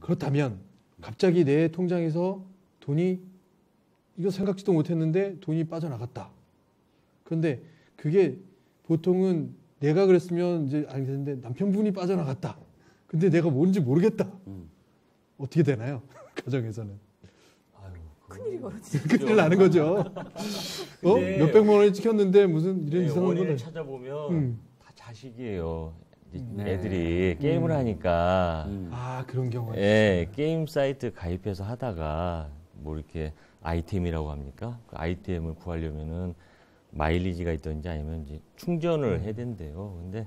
그렇다면 갑자기 내 통장에서 돈이 이거 생각지도 못했는데 돈이 빠져나갔다. 그런데 그게 보통은 내가 그랬으면 이제 알겠는데 남편분이 빠져나갔다. 근데 내가 뭔지 모르겠다. 어떻게 되나요? 가정에서는. 큰일이 벌어지죠. 큰일 나는 거죠. 몇백만 원이 찍혔는데 무슨 이런 이상한 원인을 거는. 찾아보면 다 자식이에요. 애들이 게임을 하니까 그런 경우가 예, 게임 사이트 가입해서 하다가 뭐 이렇게 아이템이라고 합니까? 그 아이템을 구하려면은 마일리지가 있든지 아니면 이제 충전을 해야 된대요. 근데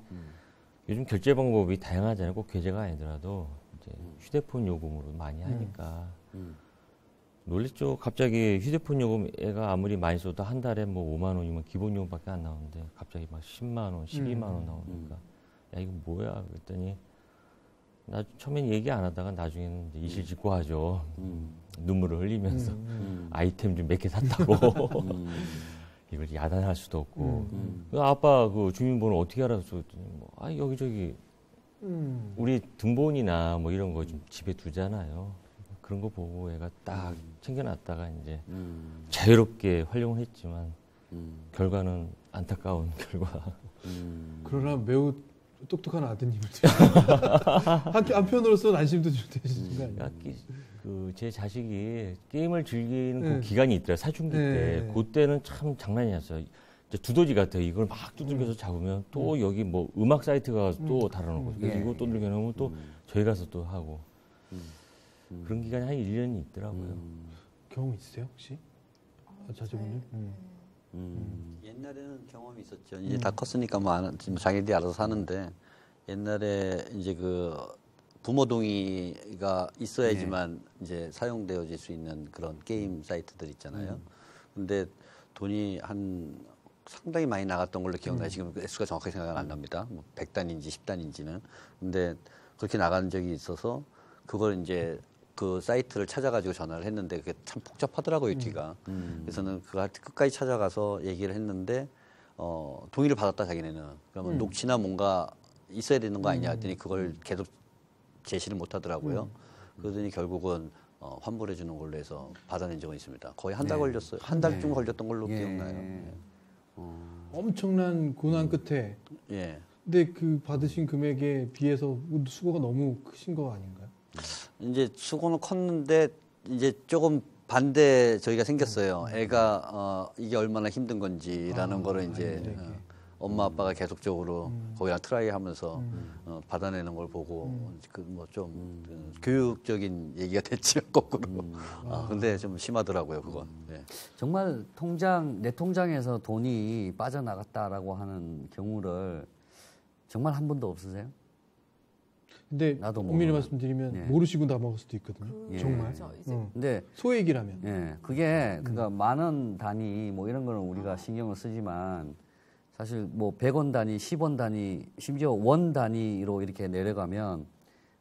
요즘 결제 방법이 다양하잖아요. 꼭 계좌가 아니더라도 이제 휴대폰 요금으로 많이 하니까 놀랬죠. 갑자기 휴대폰 요금 애가 아무리 많이 써도 한 달에 뭐 5만 원이면 기본 요금밖에 안 나오는데 갑자기 막 10만 원, 12만 원 나오니까 야 이거 뭐야? 그랬더니 나 처음엔 얘기 안 하다가 나중에는 이제 이실직고하죠. 눈물을 흘리면서 아이템 좀 몇 개 샀다고. 이걸 야단할 수도 없고. 아빠 그 주민번호 어떻게 알았어? 여기저기 우리 등본이나 뭐 이런 거 좀 집에 두잖아요. 그런 거 보고 애가 딱 챙겨놨다가 이제 자유롭게 활용을 했지만 결과는 안타까운 결과. 그러나 매우 똑똑한 아드님을 한편으로서는 안심도 좀 되시는 거 아니에요? 제 자식이 게임을 즐기는 그 기간이 있더라고요. 사춘기 때. 그때는 참 장난이었어요. 이제 두더지 같아요. 이걸 막 두들겨서 잡으면 또 여기 뭐 음악 사이트가 또 달아놓고 이거 또 들겨놓으면 또 저희 가서 또 하고 그런 기간이 한 1년이 있더라고요. 경험 있으세요 혹시? 자제분들? 옛날에는 경험이 있었죠. 이제 다 컸으니까 뭐 자기들이 알아서 사는데 옛날에 이제 그 부모 동의가 있어야지만 이제 사용되어질 수 있는 그런 게임 사이트들 있잖아요. 근데 돈이 상당히 많이 나갔던 걸로 기억나요. 지금 액수가 정확하게 생각은 안 납니다. 뭐 100단인지 10단인지는. 근데 그렇게 나간 적이 있어서 그걸 이제 그 사이트를 찾아가지고 전화를 했는데 그게 참 복잡하더라고요, 뒤가. 그래서는 그걸 끝까지 찾아가서 얘기를 했는데 동의를 받았다 자기네는. 그러면 녹취나 뭔가 있어야 되는 거 아니냐 했더니 그걸 계속 제시를 못 하더라고요. 그러더니 결국은 환불해 주는 걸로 해서 받아낸 적은 있습니다. 거의 한 달 걸렸어요. 한 달쯤 걸렸던 걸로 기억나요. 엄청난 고난 끝에. 근데 그 받으신 금액에 비해서 수고가 너무 크신 거 아닌가요? 이제 수고는 컸는데 이제 조금 반대 저희가 생겼어요. 애가 이게 얼마나 힘든 건지라는 거를 이제 엄마 아빠가 계속적으로 거기랑 트라이하면서 받아내는 걸 보고 그 뭐 좀 교육적인 얘기가 됐죠 거꾸로. 근데 좀 심하더라고요 그건. 정말 내 통장에서 돈이 빠져나갔다라고 하는 경우를 정말 한 번도 없으세요? 근데 엄밀히 말씀드리면 모르시고 넘어갈 수도 있거든요. 정말. 근데 소액이라면. 그게 그러니까 만 원 단위 뭐 이런 거는 우리가 신경을 쓰지만 사실 뭐 100원 단위, 10원 단위, 심지어 원 단위로 이렇게 내려가면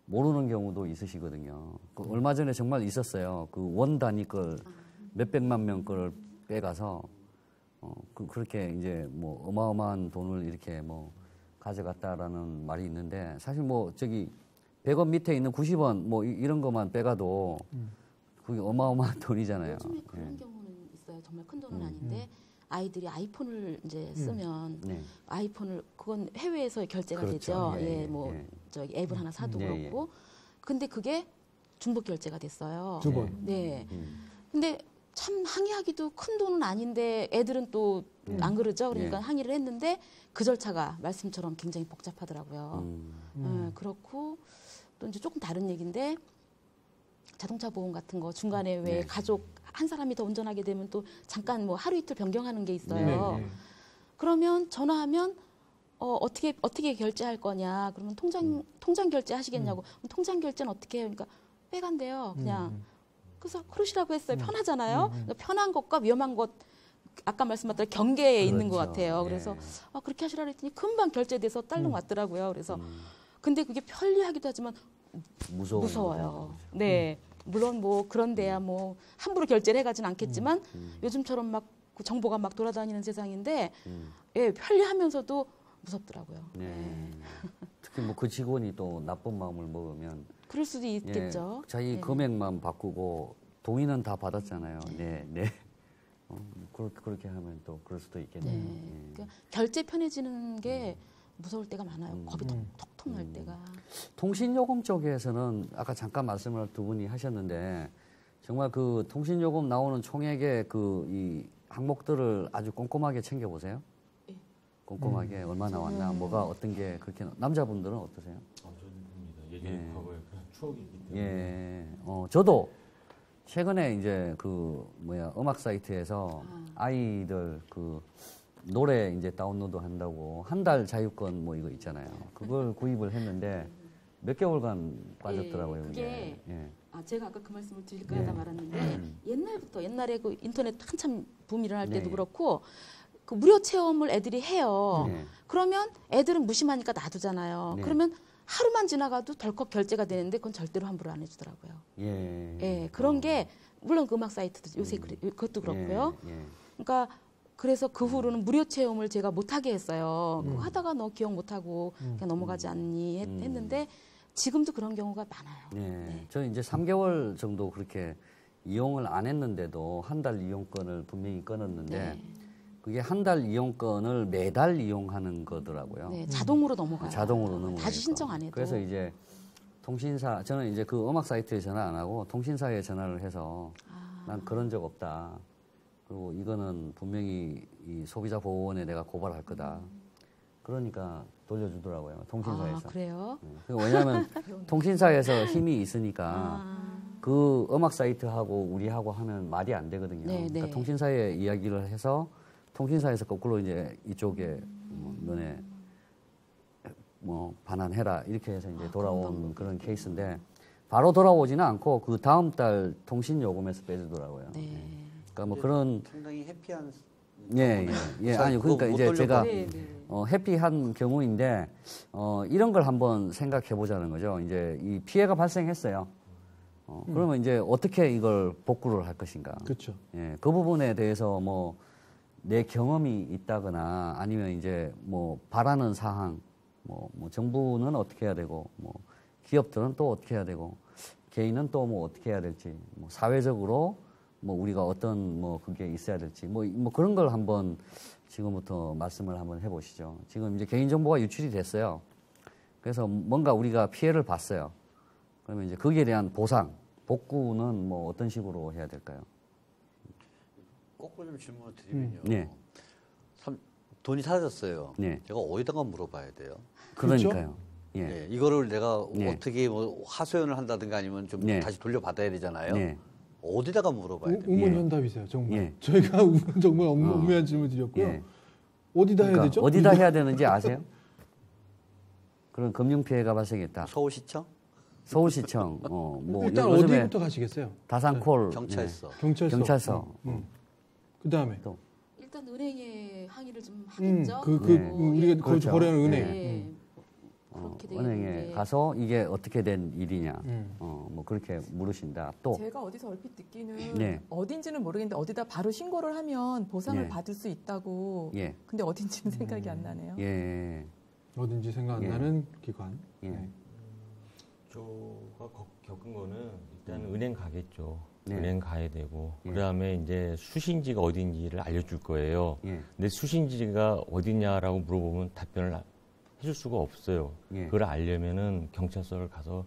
모르는 경우도 있으시거든요. 얼마 전에 정말 있었어요. 그 원 단위 걸 몇백만 명 걸 빼가서 그렇게 이제 뭐 어마어마한 돈을 이렇게 뭐 가져갔다라는 말이 있는데 사실 뭐 저기 100원 밑에 있는 90원 뭐 이런 것만 빼가도 그게 어마어마한 돈이잖아요. 요즘에 그런 경우는 있어요. 정말 큰 돈은 아닌데 아이들이 아이폰을 이제 쓰면 아이폰을 그건 해외에서 결제가 되죠. 저기 앱을 하나 사도 그렇고. 근데 그게 중복 결제가 됐어요. 두 번. 네. 근데 참 항의하기도 큰 돈은 아닌데 애들은 또 안 그러죠. 그러니까 항의를 했는데 그 절차가 말씀처럼 굉장히 복잡하더라고요. 그렇고 또 이제 조금 다른 얘기인데 자동차 보험 같은 거 중간에 왜 가족 한 사람이 더 운전하게 되면 또 잠깐 뭐 하루 이틀 변경하는 게 있어요. 그러면 전화하면 어떻게 결제할 거냐. 그러면 통장 결제 하시겠냐고. 그럼 통장 결제는 어떻게 해요? 그러니까 빼간대요. 그냥. 그래서 그러시라고 했어요. 편하잖아요. 그러니까 편한 것과 위험한 것 아까 말씀하셨던 경계에 있는 것 같아요. 그래서 그렇게 하시라고 했더니 금방 결제돼서 딸랑 왔더라고요. 그래서 근데 그게 편리하기도 하지만 무서워요. 네. 물론 뭐 그런데야 뭐 함부로 결제를 해가지는 않겠지만 요즘처럼 막 그 정보가 막 돌아다니는 세상인데 편리하면서도 무섭더라고요. 특히 뭐 그 직원이 또 나쁜 마음을 먹으면 그럴 수도 있겠죠. 예, 자기 네. 금액만 바꾸고 동의는 다 받았잖아요. 네, 네. 그렇게 하면 또 그럴 수도 있겠네요. 네. 예. 그러니까 결제 편해지는 게 무서울 때가 많아요. 겁이 톡톡 날 때가. 통신요금 쪽에서는 아까 잠깐 말씀을 두 분이 하셨는데 정말 그 통신요금 나오는 총액의 그 이 항목들을 아주 꼼꼼하게 챙겨보세요. 예. 꼼꼼하게 얼마 나왔나, 뭐가 어떤 게 그렇게 남자분들은 어떠세요? 저는 봅니다. 예전에 과거에 그런 추억이 있기 때문에. 예, 저도 최근에 이제 그 음악 사이트에서 아이들 그 노래 이제 다운로드 한다고 한 달 자유권 뭐 이거 있잖아요. 그걸 구입을 했는데 몇 개월간 빠졌더라고요. 예, 그게. 그게 예. 제가 아까 그 말씀을 드릴까 하다 말았는데 옛날에 그 인터넷 한참 붐 일어날 때도 네. 그렇고 그 무료 체험을 애들이 해요. 네. 그러면 애들은 무심하니까 놔두잖아요. 네. 그러면 하루만 지나가도 덜컥 결제가 되는데 그건 절대로 함부로 안 해주더라고요. 예. 예, 그런 게 물론 그 음악 사이트도 요새 그것도 그렇고요. 예. 그러니까 그래서 그 후로는 무료 체험을 제가 못하게 했어요. 그거 하다가 너 기억 못하고 그냥 넘어가지 않니 했는데 지금도 그런 경우가 많아요. 네. 저는 이제 3개월 정도 그렇게 이용을 안 했는데도 한 달 이용권을 분명히 끊었는데 네. 그게 한 달 이용권을 매달 이용하는 거더라고요. 네, 자동으로 넘어가요. 자동으로 넘어가니까. 다시 신청 안 해도. 그래서 이제 통신사, 저는 이제 그 음악 사이트에 전화 안 하고 통신사에 전화를 해서 난 그런 적 없다. 그리고 이거는 분명히 이 소비자보호원에 내가 고발할 거다. 그러니까 돌려주더라고요. 통신사에서. 그래요? 왜냐하면 통신사에서 힘이 있으니까 그 음악 사이트하고 우리하고 하면 말이 안 되거든요. 네, 그러니까 네. 통신사에 이야기를 해서 통신사에서 거꾸로 이제 이쪽에 너네 반환해라 이렇게 해서 이제 돌아온 그런 케이스인데 바로 돌아오지는 않고 그 다음 달 통신 요금에서 빼주더라고요. 네. 그러니까 뭐 그런 상당히 해피한. 예. 아니 그러니까 그거 이제 못 제가 네, 해피한 경우인데 이런 걸 한번 생각해 보자는 거죠. 이제 이 피해가 발생했어요. 그러면 이제 어떻게 이걸 복구를 할 것인가? 그렇죠. 예, 그 부분에 대해서 뭐 내 경험이 있다거나 아니면 이제 뭐 바라는 사항, 뭐 정부는 어떻게 해야 되고, 뭐 기업들은 또 어떻게 해야 되고, 개인은 또 뭐 어떻게 해야 될지, 뭐 사회적으로 뭐 우리가 어떤 뭐 그게 있어야 될지, 뭐 그런 걸 한번 지금부터 말씀을 한번 해보시죠. 지금 이제 개인정보가 유출이 됐어요. 그래서 뭔가 우리가 피해를 봤어요. 그러면 이제 거기에 대한 보상, 복구는 뭐 어떤 식으로 해야 될까요? 거꾸로 좀 질문을 드리면요. 네. 돈이 사라졌어요. 네. 제가 어디다가 물어봐야 돼요? 그러니까요. 예. 네, 이거를 내가 네. 어떻게 뭐 하소연을 한다든가 아니면 좀 네. 다시 돌려받아야 되잖아요. 네. 어디다가 물어봐야 돼요? 우문현답이세요, 정말. 예. 저희가 정말 엄밀한 질문 드렸고요. 예. 어디다 해야 그러니까 되죠? 어디다 해야 되는지 아세요? 그런 금융 피해가 발생했다. 서울시청? 서울시청, 뭐 일단 요즘에 어디부터 가시겠어요? 다산콜, 경찰서. 경찰서. 그 다음에. 또 일단 은행에 항의를 좀 하겠죠. 우리가 그렇죠. 거래하는 은행. 네. 그렇게 되어 은행에 있는데. 가서 이게 어떻게 된 일이냐, 뭐 그렇게 물으신다. 또 제가 어디서 얼핏 듣기는 네. 어딘지는 모르겠는데 어디다 바로 신고를 하면 보상을 네. 받을 수 있다고. 예. 근데 어딘지는 생각이 안 나네요. 예, 어딘지 생각 안 예. 나는 기관. 예. 네. 저가 겪은 거는 일단 은행 가겠죠. 네. 은행 가야 되고 예. 그다음에 이제 수신지가 어딘지를 알려줄 거예요. 예. 근데 수신지가 어디냐라고 물어보면 답변을 해줄 수가 없어요. 예. 그걸 알려면은 경찰서를 가서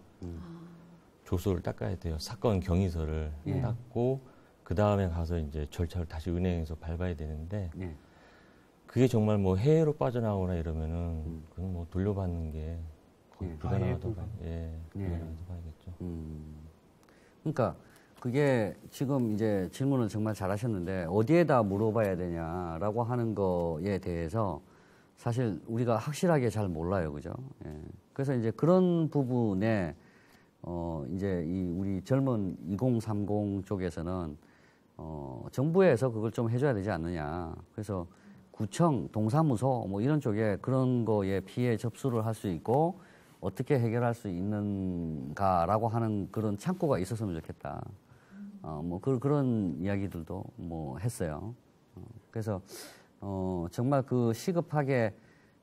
조서를 닦아야 돼요. 사건 경위서를 예. 닦고 그 다음에 가서 이제 절차를 다시 은행에서 밟아야 되는데 예. 그게 정말 뭐 해외로 빠져나오거나 이러면은 그건 뭐 돌려받는 게 거의 예. 불가능하다고 불가. 불가능하다고 봐야겠죠. 그러니까 그게 지금 이제 질문을 정말 잘하셨는데 어디에다 물어봐야 되냐라고 하는 거에 대해서 사실 우리가 확실하게 잘 몰라요, 그죠? 예. 그래서 이제 그런 부분에 이제 이 우리 젊은 2030 쪽에서는 정부에서 그걸 좀 해줘야 되지 않느냐. 그래서 구청, 동사무소 뭐 이런 쪽에 그런 거에 피해 접수를 할 수 있고 어떻게 해결할 수 있는가라고 하는 그런 창구가 있었으면 좋겠다. 뭐 그런 이야기들도 뭐 했어요. 그래서 정말 그 시급하게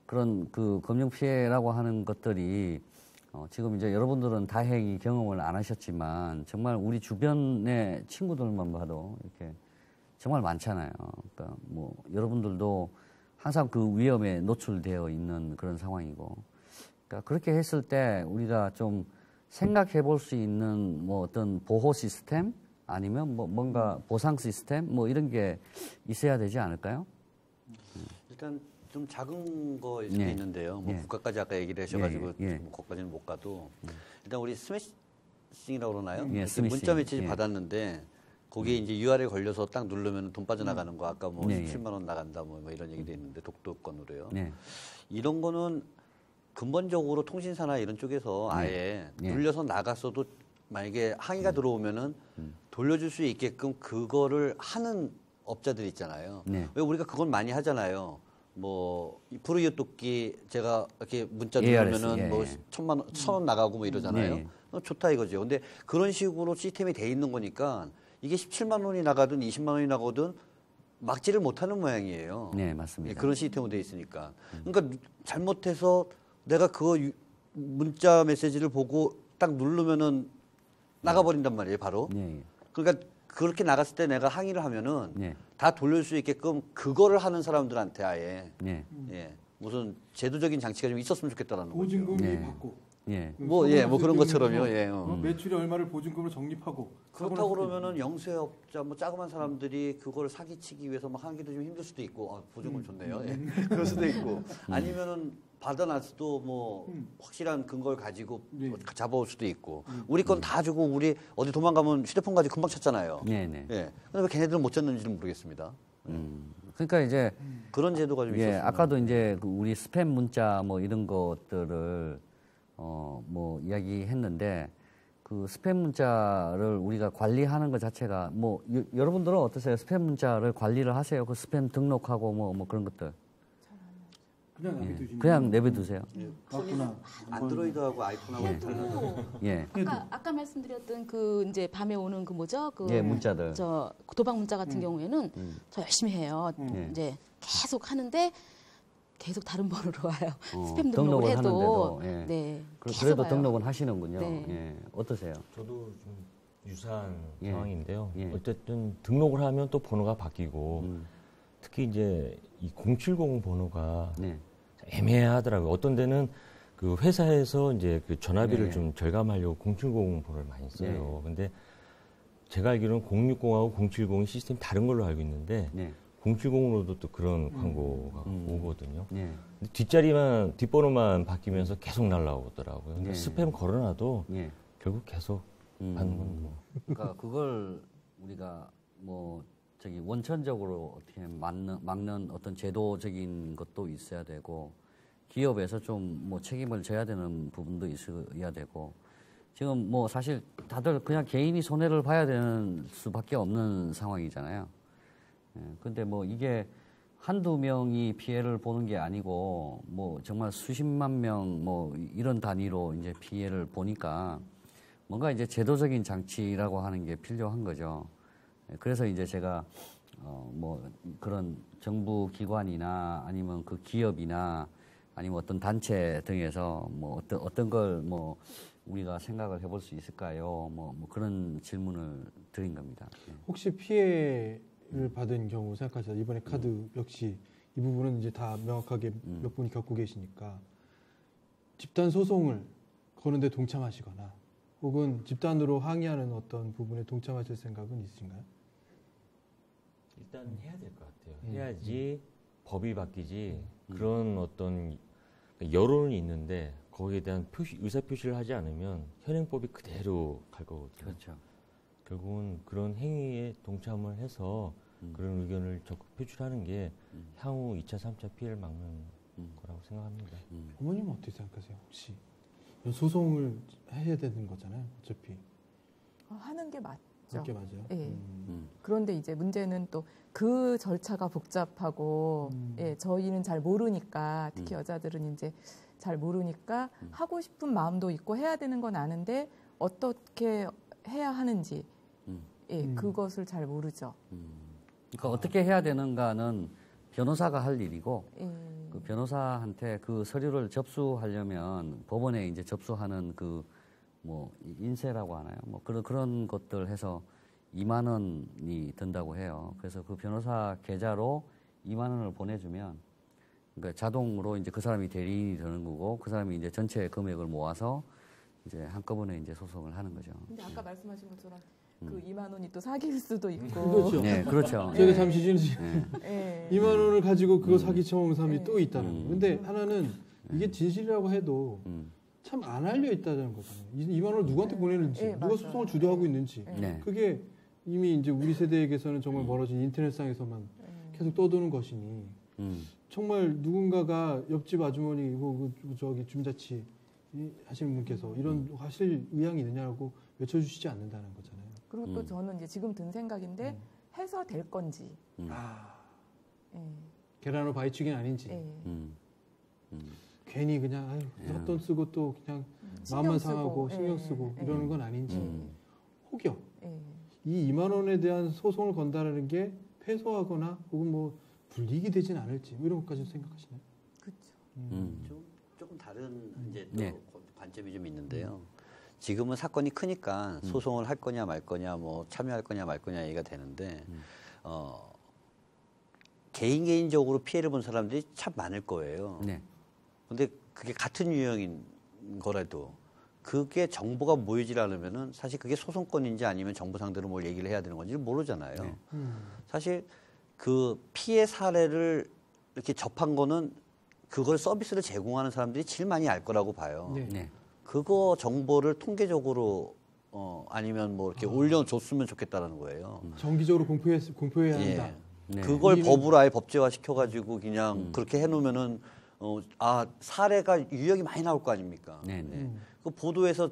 그런 그 금융 피해라고 하는 것들이 지금 이제 여러분들은 다행히 경험을 안 하셨지만 정말 우리 주변의 친구들만 봐도 이렇게 정말 많잖아요. 그러니까 뭐 여러분들도 항상 그 위험에 노출되어 있는 그런 상황이고, 그러니까 그렇게 했을 때 우리가 좀 생각해 볼 수 있는 뭐 어떤 보호 시스템 아니면 뭐 뭔가 보상 시스템 뭐 이런 게 있어야 되지 않을까요? 일단 좀 작은 거일 수도 예. 있는데요. 뭐 예. 국가까지 아까 얘기를 하셔가지고 예. 뭐 거기까지는 못 가도 일단 우리 스매싱이라고 그러나요? 예, 이렇게 스매싱. 문자 메시지 예. 받았는데 거기에 이제 URL 걸려서 딱 누르면 돈 빠져나가는 거 아까 뭐 예, 예. 17만 원 나간다 뭐 이런 얘기도 있는데 독도권으로요. 네. 이런 거는 근본적으로 통신사나 이런 쪽에서 아예 예. 눌려서 나갔어도 만약에 항의가 들어오면은 돌려줄 수 있게끔 그거를 하는 업자들 있잖아요. 네. 왜 우리가 그건 많이 하잖아요. 뭐 프로이어 토끼 제가 이렇게 문자 ARS, 누르면은 예, 뭐 예. 1,000원 나가고 뭐 이러잖아요. 네. 좋다 이거죠. 근데 그런 식으로 시스템이 돼 있는 거니까 이게 17만 원이 나가든 20만 원이 나가든 막지를 못하는 모양이에요. 네, 맞습니다. 예, 그런 시스템으로 돼 있으니까. 그러니까 잘못해서 내가 그 문자 메시지를 보고 딱 누르면은 나가버린단 말이에요, 바로. 네. 그러니까 그렇게 나갔을 때 내가 항의를 하면은 네. 다 돌릴 수 있게끔 그거를 하는 사람들한테 아예 네. 예, 무슨 제도적인 장치가 좀 있었으면 좋겠다라는 거죠. 보증금이 네. 받고 예. 뭐, 예, 뭐 그런 것처럼요. 예. 매출이 얼마를 보증금으로 적립하고 그렇다고 그러면은 영세업자 뭐 자그만 사람들이 그걸 사기치기 위해서 막 하기도 좀 힘들 수도 있고 보증금 좋네요. 예. 그럴 수도 있고 아니면은 받아놨어도 뭐 확실한 근거를 가지고 네. 잡아올 수도 있고 우리 건 다 주고 우리 어디 도망가면 휴대폰 가지고 금방 찾잖아요. 네, 네. 예. 근데 왜 걔네들은 못 찾는지는 모르겠습니다. 그러니까 이제 그런 제도가 좀 예, 있었으면. 아까도 이제 그 우리 스팸 문자 뭐 이런 것들을 뭐 이야기했는데 그 스팸 문자를 우리가 관리하는 것 자체가 뭐 여러분들은 어떠세요? 스팸 문자를 관리를 하세요? 그 스팸 등록하고 뭐 그런 것들 그냥 내비두시는 그냥 내버두세요. 맞구나. 안드로이드하고 아이폰하고 달라요. 예, 아까 말씀드렸던 그 이제 밤에 오는 그 뭐죠? 그 예, 문자들. 저 도박 문자 같은 경우에는 저 열심히 해요. 예. 이제 계속 하는데 계속 다른 번호로 와요. 스팸 등록을 등록을 해도 하는데도, 예. 네. 계속 그래도 와요. 등록은 하시는군요. 네. 예, 어떠세요? 저도 좀 유사한 예. 상황인데요. 예. 어쨌든 등록을 하면 또 번호가 바뀌고 특히 이제 이 070 번호가 네, 애매하더라고요. 어떤 데는 그 회사에서 이제 그 전화비를 네. 좀 절감하려고 070 번호를 많이 써요. 네. 근데 제가 알기로는 060하고 070이 시스템이 다른 걸로 알고 있는데 네, 070으로도 또 그런 광고가 오거든요. 네, 근데 뒷번호만 바뀌면서 계속 날라오더라고요. 근데 네. 스팸 걸어놔도 예. 결국 계속 받는 건 뭐. 그러니까 그걸 우리가 뭐 저기 원천적으로 어떻게 막는 어떤 제도적인 것도 있어야 되고 기업에서 좀 뭐 책임을 져야 되는 부분도 있어야 되고 지금 뭐 사실 다들 그냥 개인이 손해를 봐야 되는 수밖에 없는 상황이잖아요. 예, 근데 뭐 이게 한두 명이 피해를 보는 게 아니고 뭐 정말 수십만 명 뭐 이런 단위로 이제 피해를 보니까 뭔가 이제 제도적인 장치라고 하는 게 필요한 거죠. 그래서 이제 제가 뭐 그런 정부 기관이나 아니면 그 기업이나 아니면 어떤 단체 등에서 뭐 어떤 걸 뭐 우리가 생각을 해볼 수 있을까요? 뭐 그런 질문을 드린 겁니다. 예. 혹시 피해를 받은 경우 생각하셔서 이번에 카드 역시 이 부분은 이제 다 명확하게 몇 분이 겪고 계시니까 집단 소송을 거는데 동참하시거나 혹은 집단으로 항의하는 어떤 부분에 동참하실 생각은 있으신가요? 일단 해야 될 것 같아요. 해야지 법이 바뀌지 그런 어떤 여론이 있는데 거기에 대한 의사 표시를 하지 않으면 현행법이 그대로 갈 거거든요. 그렇죠. 결국은 그런 행위에 동참을 해서 그런 의견을 적극 표출하는 게 향후 2차, 3차 피해를 막는 거라고 생각합니다. 어머님은 어떻게 생각하세요? 혹시 소송을 해야 되는 거잖아요. 어차피 하는 게 맞죠. 그게 맞아요. 예. 그런데 이제 문제는 또 그 절차가 복잡하고 예, 저희는 잘 모르니까 특히 여자들은 이제 잘 모르니까 하고 싶은 마음도 있고 해야 되는 건 아는데 어떻게 해야 하는지 예, 그것을 잘 모르죠. 그러니까 어떻게 해야 되는가는 변호사가 할 일이고 예. 그 변호사한테 그 서류를 접수하려면 법원에 이제 접수하는 그 뭐 인쇄라고 하나요? 뭐 그런 것들 해서 2만 원이 든다고 해요. 그래서 그 변호사 계좌로 2만 원을 보내주면 그러니까 자동으로 이제 그 사람이 대리인이 되는 거고 그 사람이 이제 전체 금액을 모아서 이제 한꺼번에 이제 소송을 하는 거죠. 근데 아까 말씀하신 것처럼 그 2만 원이 또 사기일 수도 있고. 그렇죠. 네, 그렇죠. 제가 잠시 쉬는 예. 2만 원을 가지고 그거 사기 쳐먹는 사람이 또 있다는 거예요. 근데 음. 하나는 이게 진실이라고 해도 참 안 알려 있다는 거잖아요. 2만 원을 누구한테 보내는지, 네, 누가 맞아요. 소송을 주도하고 있는지. 네. 그게 이미 이제 우리 세대에게서는 정말 멀어진 인터넷상에서만 계속 떠도는 것이니 정말 누군가가 옆집 아주머니고 저기 중자치 하시는 분께서 이런 하실 의향이 있느냐고 외쳐주시지 않는다는 거잖아요. 그리고 또 저는 이제 지금 든 생각인데 해서 될 건지. 아, 예. 계란으로 바위치기는 아닌지. 예. 괜히 그냥 아유 헛돈 쓰고 또 그냥 신경 마음만 쓰고, 상하고 신경 예, 쓰고 예. 이러는 건 아닌지 혹여 예. 이 2만 원에 대한 소송을 건다라는 게 패소하거나 혹은 뭐 불이익이 되진 않을지 뭐 이런 것까지 생각하시나요? 그렇죠. 조금 다른 이제 또 네. 관점이 좀 있는데요. 지금은 사건이 크니까 소송을 할 거냐 말 거냐 뭐 참여할 거냐 말 거냐 얘기가 되는데 개인적으로 피해를 본 사람들이 참 많을 거예요. 네. 근데 그게 같은 유형인 거라도 그게 정보가 모이질 않으면은 사실 그게 소송권인지 아니면 정보 상대로 뭘 얘기를 해야 되는 건지 모르잖아요. 네. 사실 그 피해 사례를 이렇게 접한 거는 그걸 서비스를 제공하는 사람들이 제일 많이 알 거라고 봐요. 네. 네. 그거 정보를 통계적으로 아니면 뭐 이렇게 올려줬으면 좋겠다라는 거예요. 정기적으로 공표해야 한다. 네. 그걸 법으로 아예 법제화 시켜가지고 그냥 그렇게 해놓으면은 사례가 유형이 많이 나올 거 아닙니까? 네, 네. 그 보도에서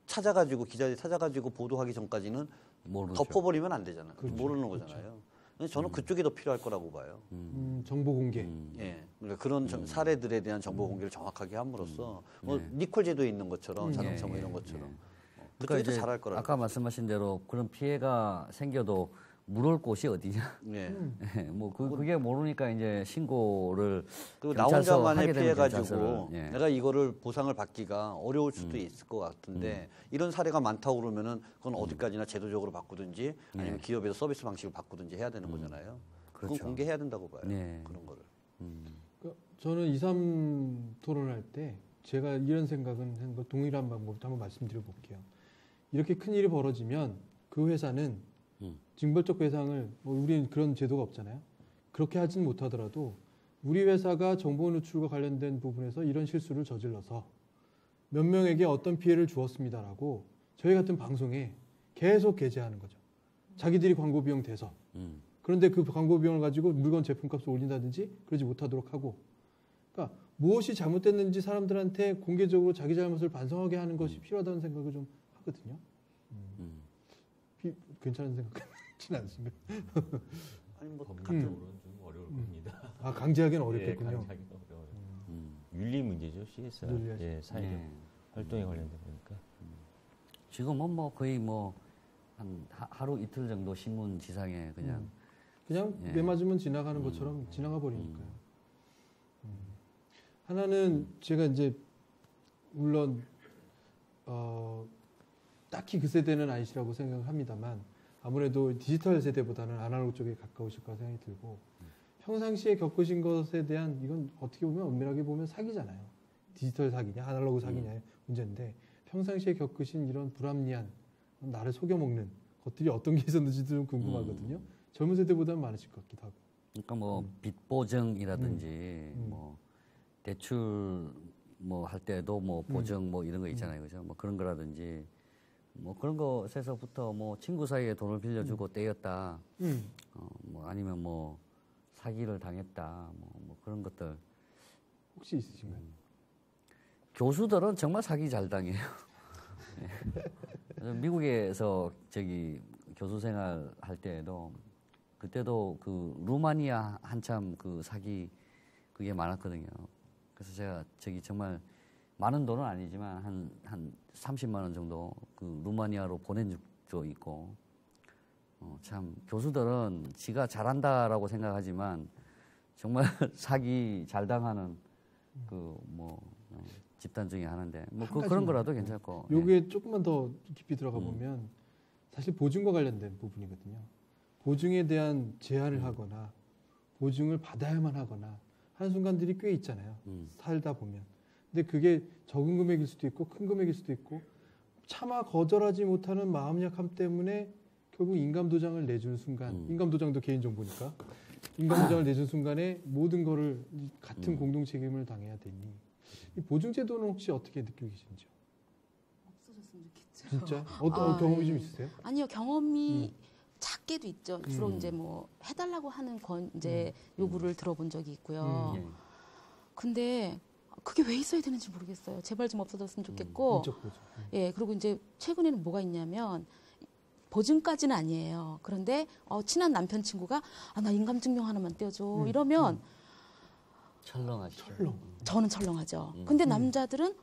찾아가지고 기자들이 찾아가지고 보도하기 전까지는 모르죠. 덮어버리면 안 되잖아요. 모르는 거잖아요. 근데 저는 그쪽이 더 필요할 거라고 봐요. 정보 공개. 예, 그러니까 그런 사례들에 대한 정보 공개를 정확하게 함으로써 뭐 니콜 제도에 있는 것처럼 자동차 뭐 이런 것처럼 그쪽이 더 이제 잘할 거라고. 아까 말씀하신 대로 그런 피해가 생겨도 물을 곳이 어디냐? 예. 뭐 그게 모르니까 이제 신고를 그리고 나 경찰서 혼자만에 하게 되면 피해가지고 경찰서를, 예. 내가 이거를 보상을 받기가 어려울 수도 있을 것 같은데 이런 사례가 많다고 그러면은 그건 어디까지나 제도적으로 바꾸든지 아니면 기업에서 서비스 방식을 바꾸든지 해야 되는 거잖아요. 그건 그렇죠. 공개해야 된다고 봐요. 네. 그런 거를. 그러니까 저는 2, 3 토론할 때 제가 이런 생각은 한 거 동일한 방법도 한번 말씀드려 볼게요. 이렇게 큰 일이 벌어지면 그 회사는 징벌적 배상을 뭐 우리는 그런 제도가 없잖아요. 그렇게 하진 못하더라도 우리 회사가 정보 누출과 관련된 부분에서 이런 실수를 저질러서 몇 명에게 어떤 피해를 주었습니다라고 저희 같은 방송에 계속 게재하는 거죠. 자기들이 광고 비용 대서. 그런데 그 광고 비용을 가지고 물건 제품값을 올린다든지 그러지 못하도록 하고. 그러니까 무엇이 잘못됐는지 사람들한테 공개적으로 자기 잘못을 반성하게 하는 것이 필요하다는 생각을 좀 하거든요. 괜찮은 생각하진 않습니다. 아니 뭐 법률적으로는 좀 어려울 겁니다. 아, 강제하기는 예, 어렵겠군요. 강제하기는 어려워요. 윤리 문제죠, CSR. 윤리하죠. 예, 사회적 네. 활동에 관련된 거니까. 지금은 뭐 거의 뭐 한 하루 이틀 정도 신문 지상에 그냥 그냥 예. 매 맞으면 지나가는 것처럼 지나가 버리니까요. 하나는 제가 이제 물론 딱히 그 세대는 아니시라고 생각을 합니다만 아무래도 디지털 세대보다는 아날로그 쪽에 가까우실 거라 생각이 들고 평상시에 겪으신 것에 대한 이건 어떻게 보면 엄밀하게 보면 사기잖아요. 디지털 사기냐 아날로그 사기냐의 문제인데 평상시에 겪으신 이런 불합리한 나를 속여먹는 것들이 어떤 게 있었는지도 좀 궁금하거든요. 젊은 세대보다는 많으실 것 같기도 하고. 그러니까 뭐 빚보증이라든지 뭐 대출 뭐 할 때도 뭐 보증 뭐 이런 거 있잖아요, 그죠? 뭐 그런 거라든지 뭐 그런 것에서부터 뭐 친구 사이에 돈을 빌려주고 떼였다, 뭐 아니면 뭐 사기를 당했다, 뭐 그런 것들. 혹시 있으신가요? 교수들은 정말 사기 잘 당해요. 네. 미국에서 저기 교수 생활 할 때에도 그때도 그 루마니아 한참 그 사기 그게 많았거든요. 그래서 제가 저기 정말 많은 돈은 아니지만 한 30만 원 정도 그 루마니아로 보낸 적도 있고 참 교수들은 지가 잘한다라고 생각하지만 정말 사기 잘 당하는 그 뭐 집단 중에 하나인데 뭐 그런 거라도 괜찮고. 요게 조금만 더 깊이 들어가 보면 사실 보증과 관련된 부분이거든요. 보증에 대한 제한을 하거나 보증을 받아야만 하거나 하는 순간들이 꽤 있잖아요. 살다 보면. 근데 그게 적은 금액일 수도 있고 큰 금액일 수도 있고 차마 거절하지 못하는 마음 약함 때문에 결국 인감도장을 내주는 순간, 인감도장도 개인정보니까 인감도장을 내준 순간에 모든 거를 같은 공동 책임을 당해야 되니 이 보증제도는 혹시 어떻게 느끼고 계신지요? 없어졌으면 좋겠죠. 진짜? 어떤 경험이 예. 좀 있으세요? 아니요, 경험이 작게도 있죠. 주로 이제 뭐 해달라고 하는 이제 요구를 들어본 적이 있고요. 예. 근데 그게 왜 있어야 되는지 모르겠어요. 제발 좀 없어졌으면 좋겠고. 인적 보증. 예, 그리고 이제 최근에는 뭐가 있냐면 보증까지는 아니에요. 그런데 친한 남편 친구가 나 인감증명 하나만 떼어줘 이러면 철렁하죠. 저는 철렁하죠. 근데 남자들은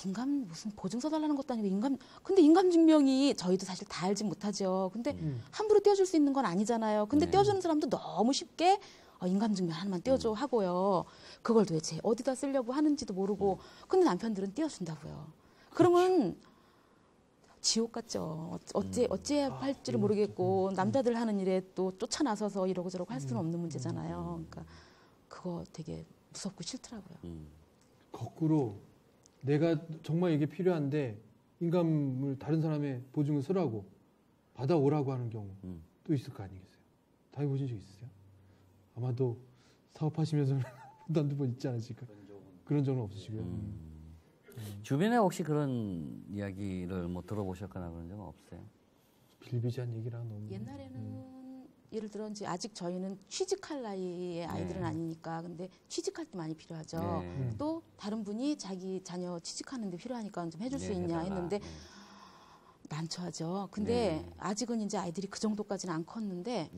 인감 무슨 보증 써달라는 것도 아니고 근데 인감증명이 저희도 사실 다 알지 못하죠. 근데 함부로 떼어줄 수 있는 건 아니잖아요. 근데 떼어주는 사람도 너무 쉽게 인감증명 하나만 떼어줘 하고요. 그걸 도대체 어디다 쓰려고 하는지도 모르고 근데 남편들은 떼어준다고요. 그러면 지옥 같죠. 어찌해야 할지를 모르겠고 남자들 하는 일에 또 쫓아나서서 이러고 저러고 할 수는 없는 문제잖아요. 그러니까 그거 되게 무섭고 싫더라고요. 거꾸로 내가 정말 이게 필요한데 인감을 다른 사람의 보증을 쓰라고 받아오라고 하는 경우도 있을 거 아니겠어요? 당해보신 적 있으세요? 아마도 사업하시면서 한두 번 있지 않으실까? 그런 적은 없으시고요. 주변에 혹시 그런 이야기를 뭐 들어보셨거나 그런 적은 없어요? 빌비지한 얘기라 너무. 옛날에는 예를 들어 이제 아직 저희는 취직할 나이의 아이들은 아니니까 근데 취직할 때 많이 필요하죠. 또 다른 분이 자기 자녀 취직하는데 필요하니까 좀 해줄 수 있냐 했는데 난처하죠. 근데 아직은 이제 아이들이 그 정도까지는 안 컸는데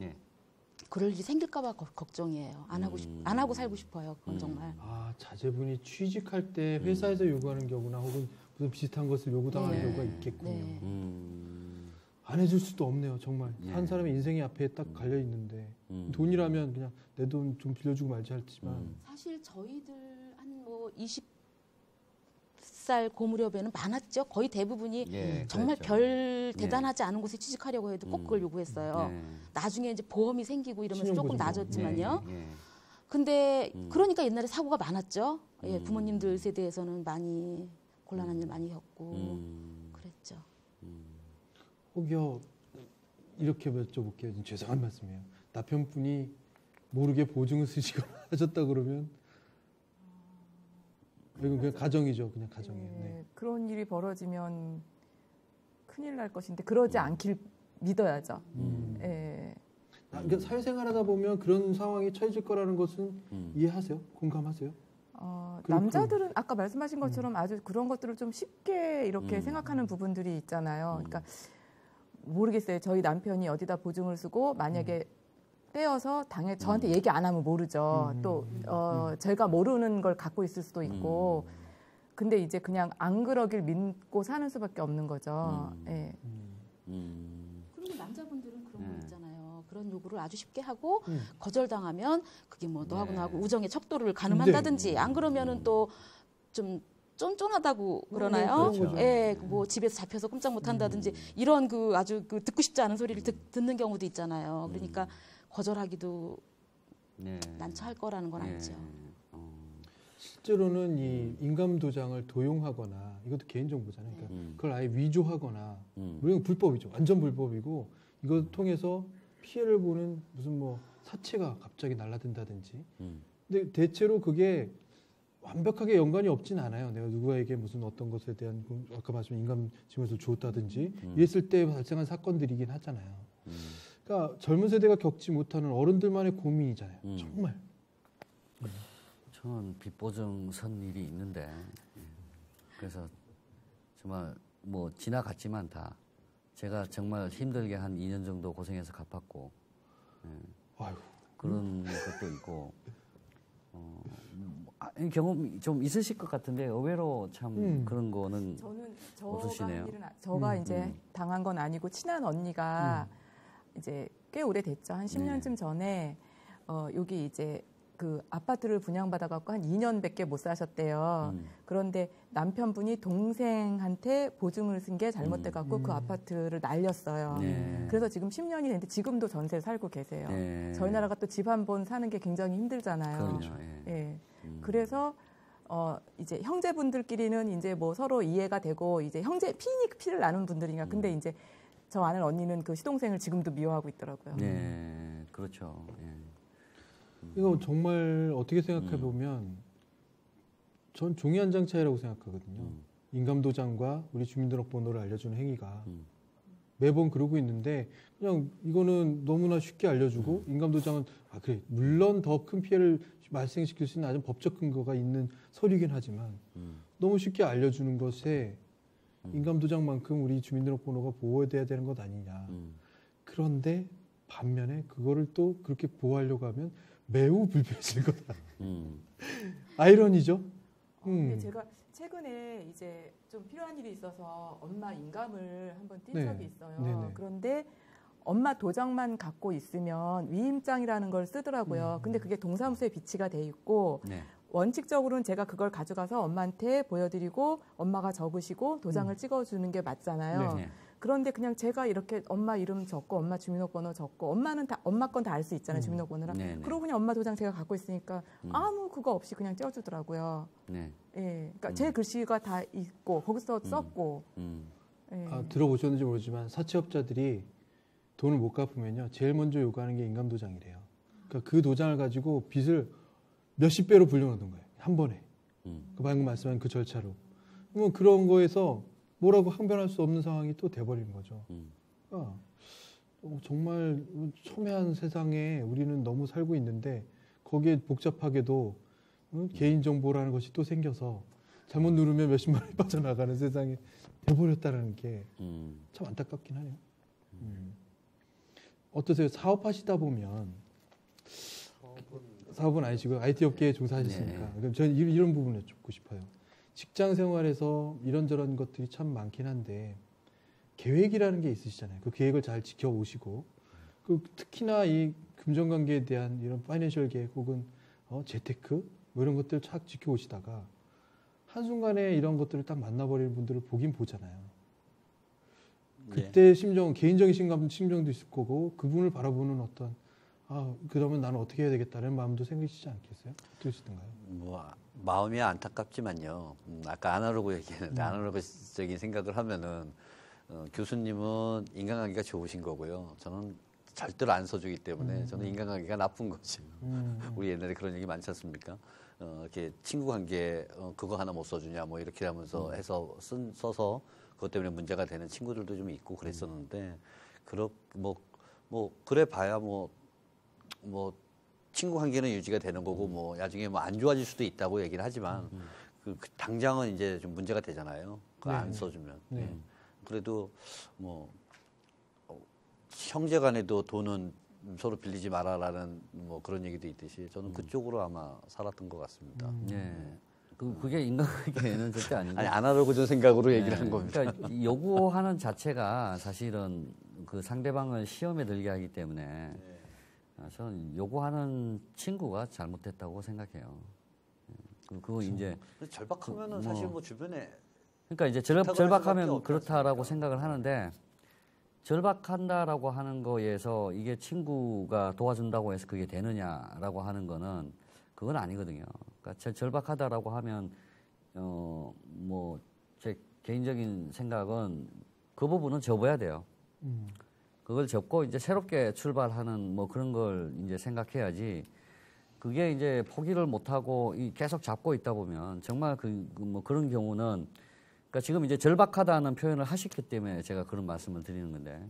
그럴 일이 생길까봐 걱정이에요. 안 하고 살고 싶어요. 그건 정말. 자제분이 취직할 때 회사에서 요구하는 경우나 혹은 무슨 비슷한 것을 요구당하는 경우가 있겠군요. 안 해줄 수도 없네요, 정말. 한 사람의 인생이 앞에 딱 갈려 있는데 돈이라면 그냥 내 돈 좀 빌려주고 말지 했지만 사실 저희들 한 뭐 20살 고 무렵에는 많았죠. 거의 대부분이 정말 그렇죠. 별 대단하지 않은 곳에 취직하려고 해도 꼭 그걸 요구했어요. 나중에 이제 보험이 생기고 이러면서 조금 나아졌지만요. 근데 그러니까 옛날에 사고가 많았죠. 부모님들 세대에서는 많이 곤란한 일 많이 겪고 그랬죠. 혹여 이렇게 여쭤볼게요. 죄송한 말씀이에요. 남편분이 모르게 보증을 쓰시거나 하셨다 그러면 이건 그냥 가정이죠. 그냥 가정이에요. 네. 그런 일이 벌어지면 큰일 날 것인데 그러지 않길 믿어야죠. 그러니까 사회생활하다 보면 그런 상황이 처해질 거라는 것은 이해하세요? 공감하세요? 남자들은 아까 말씀하신 것처럼 아주 그런 것들을 좀 쉽게 이렇게 생각하는 부분들이 있잖아요. 그러니까 모르겠어요. 저희 남편이 어디다 보증을 쓰고 만약에 떼어서 저한테 얘기 안 하면 모르죠. 또 제가 모르는 걸 갖고 있을 수도 있고. 근데 이제 그냥 안 그러길 믿고 사는 수밖에 없는 거죠. 그리고 남자분들은 그런 거 있잖아요. 그런 요구를 아주 쉽게 하고 거절당하면 그게 뭐 너하고 나하고 우정의 척도를 가늠한다든지 안 그러면은 또 좀 쫀쫀하다고 그러나요? 그렇죠. 예, 뭐 집에서 잡혀서 꼼짝 못 한다든지 이런 아주 듣고 싶지 않은 소리를 듣는 경우도 있잖아요. 그러니까 거절하기도 난처할 거라는 건 알죠. 실제로는 이 인감도장을 도용하거나 이것도 개인정보잖아요. 그러니까 그걸 아예 위조하거나 물론 불법이죠. 완전 불법이고 이걸 통해서 피해를 보는 무슨 뭐 사체가 갑자기 날라든다든지. 근데 대체로 그게 완벽하게 연관이 없진 않아요. 내가 누구에게 무슨 어떤 것에 대한 아까 말씀하신 인감증명서를 주었다든지 이랬을 때 발생한 사건들이긴 하잖아요. 그러니까 젊은 세대가 겪지 못하는 어른들만의 고민이잖아요. 정말. 저는 빚보증 선 일이 있는데 그래서 정말 뭐 지나갔지만 다 제가 정말 힘들게 한 2년 정도 고생해서 갚았고 그런 것도 있고 경험 좀 있으실 것 같은데 의외로 참 그런 거는 없으시네요. 저가 이제 당한 건 아니고 친한 언니가 이제 꽤 오래됐죠. 한 10년쯤 전에 여기 이제 그 아파트를 분양받아 갖고 한 2년밖에 못 사셨대요. 그런데 남편분이 동생한테 보증을 쓴 게 잘못돼 갖고 그 아파트를 날렸어요. 네. 그래서 지금 10년이 됐는데 지금도 전세 살고 계세요. 네. 저희 나라가 또 집 한 번 사는 게 굉장히 힘들잖아요. 그렇죠. 예. 예. 그래서 이제 형제분들끼리는 이제 뭐 서로 이해가 되고 이제 피를 나눈 분들이니까. 근데 이제 저 아는 언니는 그 시동생을 지금도 미워하고 있더라고요. 네, 그렇죠. 예. 이거 정말 어떻게 생각해 보면 전 종이 한 장 차이라고 생각하거든요. 인감도장과 우리 주민등록번호를 알려주는 행위가 매번 그러고 있는데 그냥 이거는 너무나 쉽게 알려주고 인감도장은 그래 물론 더 큰 피해를 발생시킬 수 있는 아주 법적 근거가 있는 서류이긴 하지만 너무 쉽게 알려주는 것에 인감도장만큼 우리 주민등록번호가 보호돼야 되는 것 아니냐. 그런데 반면에 그거를 또 그렇게 보호하려고 하면 매우 불편해질 거다. 아이러니죠. 근데 제가 최근에 이제 좀 필요한 일이 있어서 엄마 인감을 한번 띈 네. 적이 있어요. 네네. 그런데 엄마 도장만 갖고 있으면 위임장이라는 걸 쓰더라고요. 근데 그게 동사무소에 비치가 돼 있고 네. 원칙적으로는 제가 그걸 가져가서 엄마한테 보여드리고 엄마가 적으시고 도장을 찍어주는 게 맞잖아요. 네. 그런데 그냥 제가 이렇게 엄마 이름 적고 엄마 주민등록번호 적고 엄마는 다 엄마 건 다 알 수 있잖아요. 주민등록번호랑. 네, 네. 그리고 그냥 엄마 도장 제가 갖고 있으니까 아무 그거 없이 그냥 떼어주더라고요. 네. 예, 그러니까 제 글씨가 다 있고 거기서 썼고. 예. 들어보셨는지 모르지만 사채업자들이 돈을 못 갚으면요 제일 먼저 요구하는 게 인감도장이래요. 그러니까 그 도장을 가지고 빚을 몇십 배로 불려놓는 거예요. 한 번에. 그 방금 말씀한 그 절차로. 그러면 그런 거에서 뭐라고 항변할 수 없는 상황이 또 돼버리는 거죠. 그러니까 정말 첨예한 세상에 우리는 너무 살고 있는데 거기에 복잡하게도 개인정보라는 것이 또 생겨서 잘못 누르면 몇십만 원이 빠져나가는 세상에 돼버렸다는 게 참 안타깝긴 하네요. 어떠세요? 사업하시다 보면 사업은 아니시고 IT 업계에 종사하셨으니까 네. 그럼 저는 이런 부분을 여쭙고 싶어요. 직장 생활에서 이런저런 것들이 참 많긴 한데 계획이라는 게 있으시잖아요. 그 계획을 잘 지켜오시고 그 특히나 이 금전관계에 대한 이런 파이낸셜 계획 혹은 재테크 뭐 이런 것들을 착 지켜오시다가 한순간에 이런 것들을 딱 만나버리는 분들을 보긴 보잖아요. 그때 심정, 개인적인 심정도 있을 거고 그분을 바라보는 어떤 그러면 나는 어떻게 해야 되겠다는 마음도 생기시지 않겠어요? 어떠시던가요? 뭐 마음이 안타깝지만요. 아까 아날로그 얘기했는데 아날로그적인 생각을 하면은 교수님은 인간관계가 좋으신 거고요. 저는 절대로 안 써주기 때문에 저는 인간관계가 나쁜 거지. 우리 옛날에 그런 얘기 많지 않습니까? 이렇게 친구 관계 그거 하나 못 써주냐 뭐 이렇게 하면서 해서 써서 그것 때문에 문제가 되는 친구들도 좀 있고 그랬었는데 그래 봐야 뭐 친구 관계는 유지가 되는 거고 뭐 나중에 뭐 안 좋아질 수도 있다고 얘기를 하지만 그 당장은 이제 좀 문제가 되잖아요. 그거 안 써주면. 그래도 뭐 형제간에도 돈은 서로 빌리지 마라라는 뭐 그런 얘기도 있듯이 저는 그쪽으로 아마 살았던 것 같습니다. 네. 그게 인간관계는 절대 아니고. 아니 아날로그적 생각으로 얘기를 한 겁니다. 그러니까 요구하는 자체가 사실은 그 상대방을 시험에 들게 하기 때문에 저는 요구하는 친구가 잘못됐다고 생각해요. 그거 이제 절박하면은 사실 뭐 주변에 그러니까 이제 절박하면 그렇다라고 생각을 하는데 절박한다라고 하는 거에서 이게 친구가 도와준다고 해서 그게 되느냐라고 하는 거는 그건 아니거든요. 그러니까 절박하다라고 하면 뭐 제 개인적인 생각은 그 부분은 접어야 돼요. 그걸 접고 이제 새롭게 출발하는 뭐 그런 걸 이제 생각해야지. 그게 이제 포기를 못하고 계속 잡고 있다 보면 정말 뭐 그런 경우는 그러니까 지금 이제 절박하다는 표현을 하셨기 때문에 제가 그런 말씀을 드리는 건데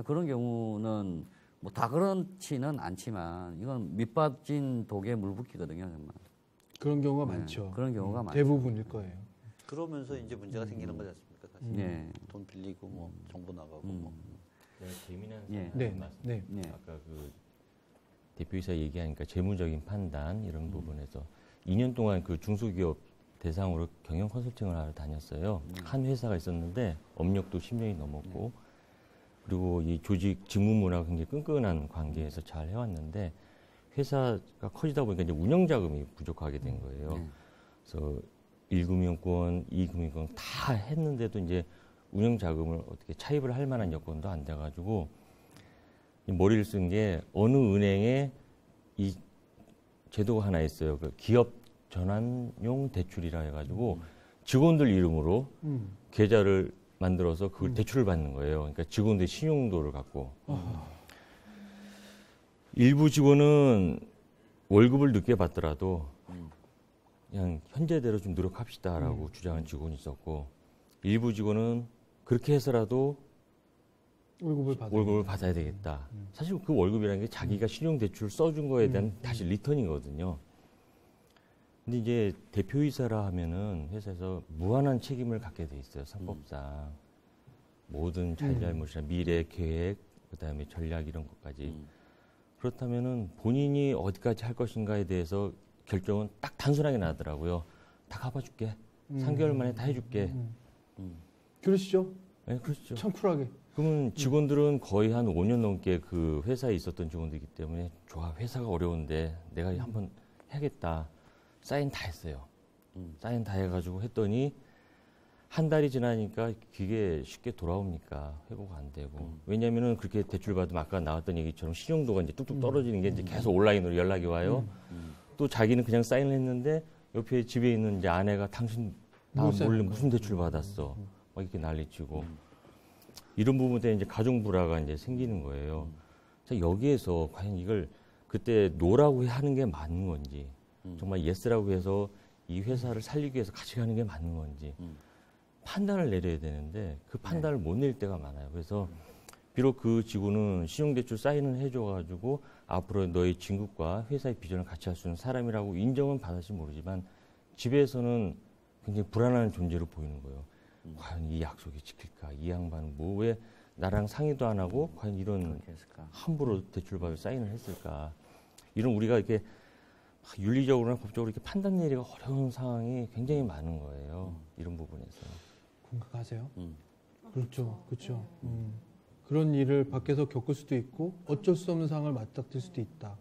그런 경우는 뭐 다 그렇지는 않지만 이건 밑빠진 독에 물 붓기거든요, 정말. 그런 경우가 많죠. 그런 경우가 많죠. 대부분일 거예요. 그러면서 이제 문제가 생기는 거지 않습니까? 사실. 네. 돈 빌리고 뭐 정보 나가고 뭐. 재미난 예. 네. 아까 그 대표이사 얘기하니까 재무적인 판단 이런 부분에서 2년 동안 그 중소기업 대상으로 경영 컨설팅을 하러 다녔어요. 한 회사가 있었는데 업력도 10년이 넘었고 그리고 이 조직 직무 문화가 굉장히 끈끈한 관계에서 잘 해왔는데 회사가 커지다 보니까 이제 운영 자금이 부족하게 된 거예요. 그래서 1금융권, 2금융권 다 했는데도 이제 운영 자금을 어떻게 차입을 할 만한 여건도 안 돼가지고 머리를 쓴 게 어느 은행에 이 제도가 하나 있어요. 그 기업 전환용 대출이라 해가지고 직원들 이름으로 계좌를 만들어서 그걸 대출을 받는 거예요. 그러니까 직원들 신용도를 갖고. 일부 직원은 월급을 늦게 받더라도 그냥 현재대로 좀 노력합시다라고 주장한 직원이 있었고, 일부 직원은 그렇게 해서라도 월급을 받아야 되겠다. 사실 그 월급이라는 게 자기가 신용대출 써준 거에 대한 다시 리턴이거든요. 근데 이제 대표이사라 하면은 회사에서 무한한 책임을 갖게 돼 있어요. 상법상. 모든 잘잘못이나 미래 계획, 그다음에 전략 이런 것까지. 그렇다면은 본인이 어디까지 할 것인가에 대해서 결정은 딱 단순하게 나더라고요. 다 갚아줄게. 3개월 만에 다 해줄게. 그러시죠? 네, 그렇죠. 참 쿨하게. 그러면 직원들은 거의 한 5년 넘게 그 회사에 있었던 직원들이기 때문에 좋아, 회사가 어려운데 내가 한번 해야겠다. 사인 다 했어요. 사인 다 해가지고 했더니 한 달이 지나니까 그게 쉽게 돌아옵니까? 회고가 안 되고. 왜냐면은 그렇게 대출 받으면 아까 나왔던 얘기처럼 신용도가 이제 뚝뚝 떨어지는 게 이제 계속 온라인으로 연락이 와요. 또 자기는 그냥 사인을 했는데 옆에 집에 있는 이제 아내가 당신 나 몰래 무슨 대출 받았어. 막 이렇게 난리치고. 이런 부분에 이제 가정 불화가 이제 생기는 거예요. 자, 여기에서 과연 이걸 그때 노라고 하는 게 맞는 건지, 정말 예스라고 해서 이 회사를 살리기 위해서 같이 가는 게 맞는 건지 판단을 내려야 되는데 그 판단을 못 낼 때가 많아요. 그래서 비록 그 직원은 신용대출 사인을 해줘가지고 앞으로 너의 진급과 회사의 비전을 같이 할 수 있는 사람이라고 인정은 받을지 모르지만 집에서는 굉장히 불안한 존재로 보이는 거예요. 과연 이 약속이 지킬까? 이 양반은 뭐 왜 나랑 상의도 안 하고 과연 이런 함부로 대출받을 사인을 했을까? 이런 우리가 이렇게 윤리적으로나 법적으로 이렇게 판단 내리기가 어려운 상황이 굉장히 많은 거예요. 이런 부분에서. 공감하세요? 그렇죠. 그렇죠. 그런 일을 밖에서 겪을 수도 있고 어쩔 수 없는 상황을 맞닥뜨릴 수도 있다.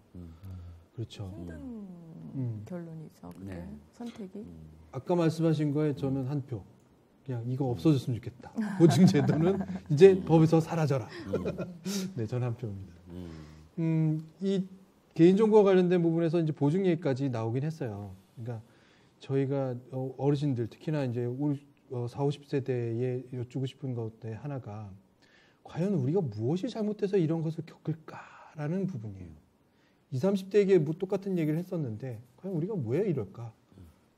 그렇죠. 힘든 결론이죠. 그게 선택이. 아까 말씀하신 거에 저는 한 표. 그냥 이거 없어졌으면 좋겠다. 보증제도는 이제 법에서 사라져라. 네, 저는 한 표입니다. 이 개인정보와 관련된 부분에서 이제 보증 얘기까지 나오긴 했어요. 그러니까 저희가 어르신들 특히나 이제 우리 40, 50세대에 여쭈고 싶은 것의 하나가 과연 우리가 무엇이 잘못돼서 이런 것을 겪을까라는 부분이에요. 20, 30대에게 뭐 똑같은 얘기를 했었는데 과연 우리가 왜 이럴까?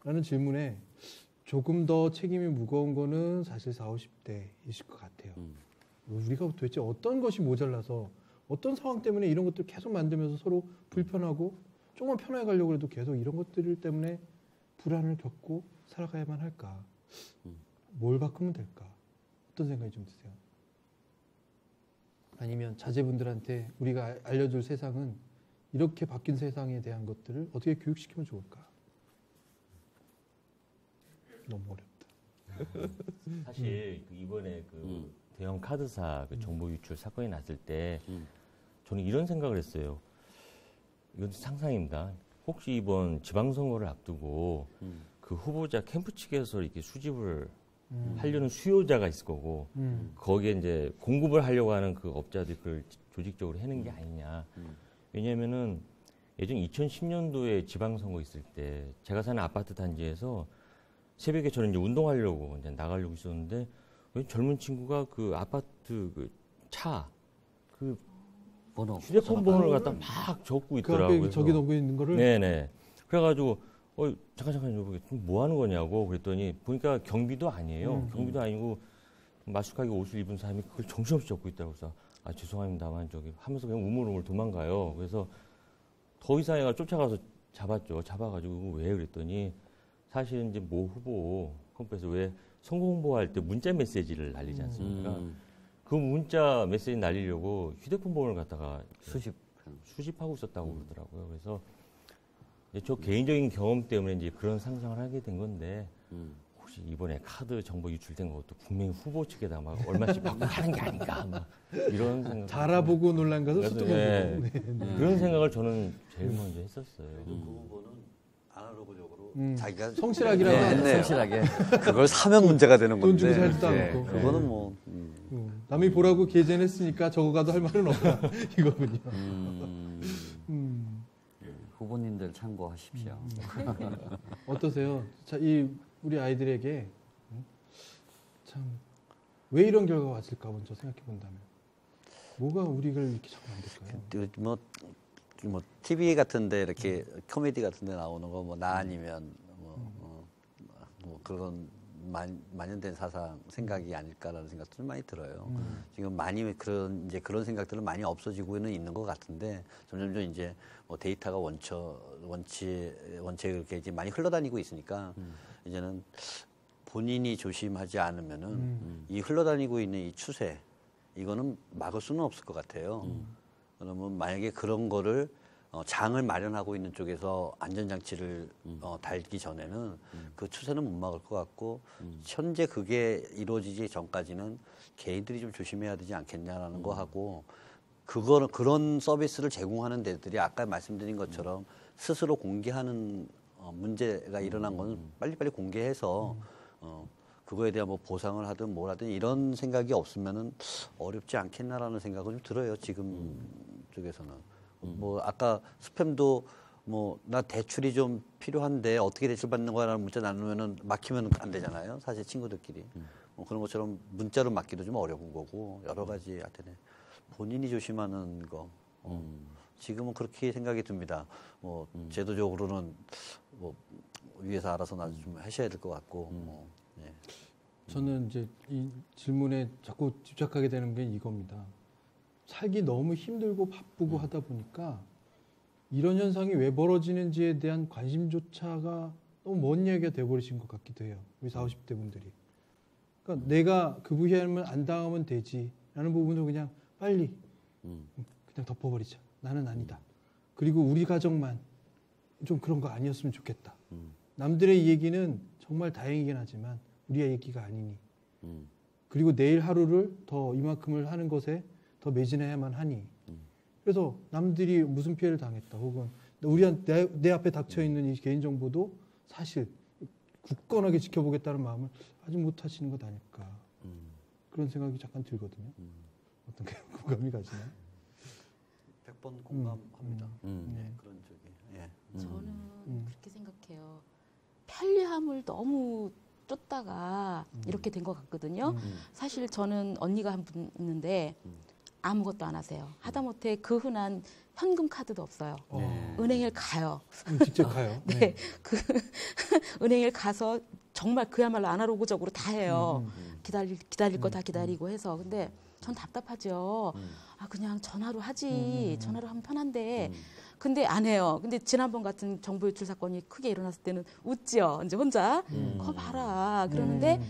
라는 질문에 조금 더 책임이 무거운 거는 사실 40, 50대이실 것 같아요. 우리가 도대체 어떤 것이 모자라서 어떤 상황 때문에 이런 것들을 계속 만들면서 서로 불편하고 조금만 편하게 가려고 해도 계속 이런 것들 때문에 불안을 겪고 살아가야만 할까? 뭘 바꾸면 될까? 어떤 생각이 좀 드세요? 아니면 자제분들한테 우리가 알려줄 세상은 이렇게 바뀐 세상에 대한 것들을 어떻게 교육시키면 좋을까? 너무 어렵다. 사실 이번에 그 대형 카드사 그 정보 유출 사건이 났을 때 저는 이런 생각을 했어요. 이건 상상입니다. 혹시 이번 지방선거를 앞두고 그 후보자 캠프 측에서 이렇게 수집을 하려는 수요자가 있을 거고 거기에 이제 공급을 하려고 하는 그 업자들이 그걸 조직적으로 해는 게 아니냐. 왜냐면은 예전 2010년도에 지방선거 있을 때 제가 사는 아파트 단지에서 새벽에 저는 이제 운동하려고 이제 나가려고 있었는데 왜 젊은 친구가 그 아파트 그 차 그 번호. 휴대폰 번호를 갖다 막 적고 그 있더라고요. 앞에 저기 놓고 있는 거를 네네. 그래가지고 잠깐 뭐 하는 거냐고 그랬더니 보니까 경비도 아니에요. 경비도 아니고 마스크하게 옷을 입은 사람이 그걸 정신없이 적고 있다고 해서 아 죄송합니다만 저기 하면서 그냥 우물우물 도망가요. 그래서 더 이상 애가 쫓아가서 잡았죠. 잡아가지고 왜 그랬더니 사실은 이제 모 후보 컴프에서 왜 선거 홍보할 때 문자 메시지를 날리지 않습니까? 그 문자 메시지 날리려고 휴대폰 번호를 갖다가 수집하고 있었다고 그러더라고요. 그래서 이제 저 개인적인 경험 때문에 이제 그런 상상을 하게 된 건데 혹시 이번에 카드 정보 유출된 것도 분명히 후보 측에다 막 얼마씩 받고 하는 게 아닌가 막 이런 생각. 다 알아보고 논란 가서 그래서, 수동을 예, 보고. 네. 그런 생각을 저는 제일 먼저 했었어요. 그 후보는 아날로그적으로 자기가 성실하기라고 네, 하네요. 성실하게. 그걸 사면 문제가 되는 건데. 돈 주고 살지도 네, 않고. 그거는 뭐 남이 보라고 게재했으니까 저거 가도 할 말은 없다 이거군요. 후보님들 참고하십시오. 어떠세요? 자, 이 우리 아이들에게 참 왜 이런 결과가 왔을까 먼저 생각해 본다면 뭐가 우리를 이렇게 자꾸 만들까요? 뭐 TV 같은데 이렇게 코미디 같은데 나오는 거 뭐 나 아니면 뭐 그런 만연된 사상 생각이 아닐까라는 생각도 좀 많이 들어요. 지금 많이 그런 생각들은 많이 없어지고는 있는 것 같은데 점점점 이제 뭐 데이터가 원체 이렇게 이제 많이 흘러다니고 있으니까 이제는 본인이 조심하지 않으면은 이 흘러다니고 있는 이 추세 이거는 막을 수는 없을 것 같아요. 그러면 만약에 그런 거를 장을 마련하고 있는 쪽에서 안전장치를 달기 전에는 그 추세는 못 막을 것 같고 현재 그게 이루어지기 전까지는 개인들이 좀 조심해야 되지 않겠냐라는 거 하고 그런 서비스를 제공하는 데들이 아까 말씀드린 것처럼 스스로 공개하는 문제가 일어난 건 빨리빨리 공개해서 그거에 대한 뭐 보상을 하든 뭘 하든 이런 생각이 없으면은 어렵지 않겠나라는 생각은 좀 들어요. 지금 쪽에서는. 뭐 아까 스팸도 뭐 나 대출이 좀 필요한데 어떻게 대출 받는 거야라는 문자 나누면은 막히면 안 되잖아요. 사실 친구들끼리. 뭐 그런 것처럼 문자로 막기도 좀 어려운 거고 여러 가지 하여튼 본인이 조심하는 거. 지금은 그렇게 생각이 듭니다. 뭐 제도적으로는 뭐 위에서 알아서 나도 좀 하셔야 될 것 같고. 뭐, 예. 저는 이제 이 질문에 자꾸 집착하게 되는 게 이겁니다. 살기 너무 힘들고 바쁘고 하다 보니까 이런 현상이 왜 벌어지는지에 대한 관심조차가 너무 먼 얘기가 돼버리신 것 같기도 해요. 우리 40, 50대 분들이. 그러니까 내가 그 부위하면 안 당하면 되지라는 부분을 그냥 빨리 그냥 덮어버리자. 나는 아니다. 그리고 우리 가정만 좀 그런 거 아니었으면 좋겠다. 남들의 얘기는 정말 다행이긴 하지만 우리의 얘기가 아니니. 그리고 내일 하루를 더 이만큼을 하는 것에 더 매진해야만 하니. 그래서 남들이 무슨 피해를 당했다 혹은 내 앞에 닥쳐있는 이 개인정보도 사실 굳건하게 지켜보겠다는 마음을 아직 못하시는 것 아닐까. 그런 생각이 잠깐 들거든요. 어떤 게 공감이 가시나요? 100번 공감합니다. 네, 그런 쪽이. 예. 저는 그렇게 생각해요. 편리함을 너무 쫓다가 이렇게 된 것 같거든요. 사실 저는 언니가 한 분 있는데 아무것도 안 하세요. 하다못해 그 흔한 현금 카드도 없어요. 은행에 가요. 직접 가요. 네, 그 은행에 가서 정말 그야말로 아날로그적으로 다 해요. 기다릴 거 다 기다리고 해서. 근데 전 답답하죠. 아 그냥 전화로 하지. 전화로 하면 편한데. 근데 안 해요. 근데 지난번 같은 정보 유출 사건이 크게 일어났을 때는 웃지요. 이제 혼자. 그거 봐라. 그러는데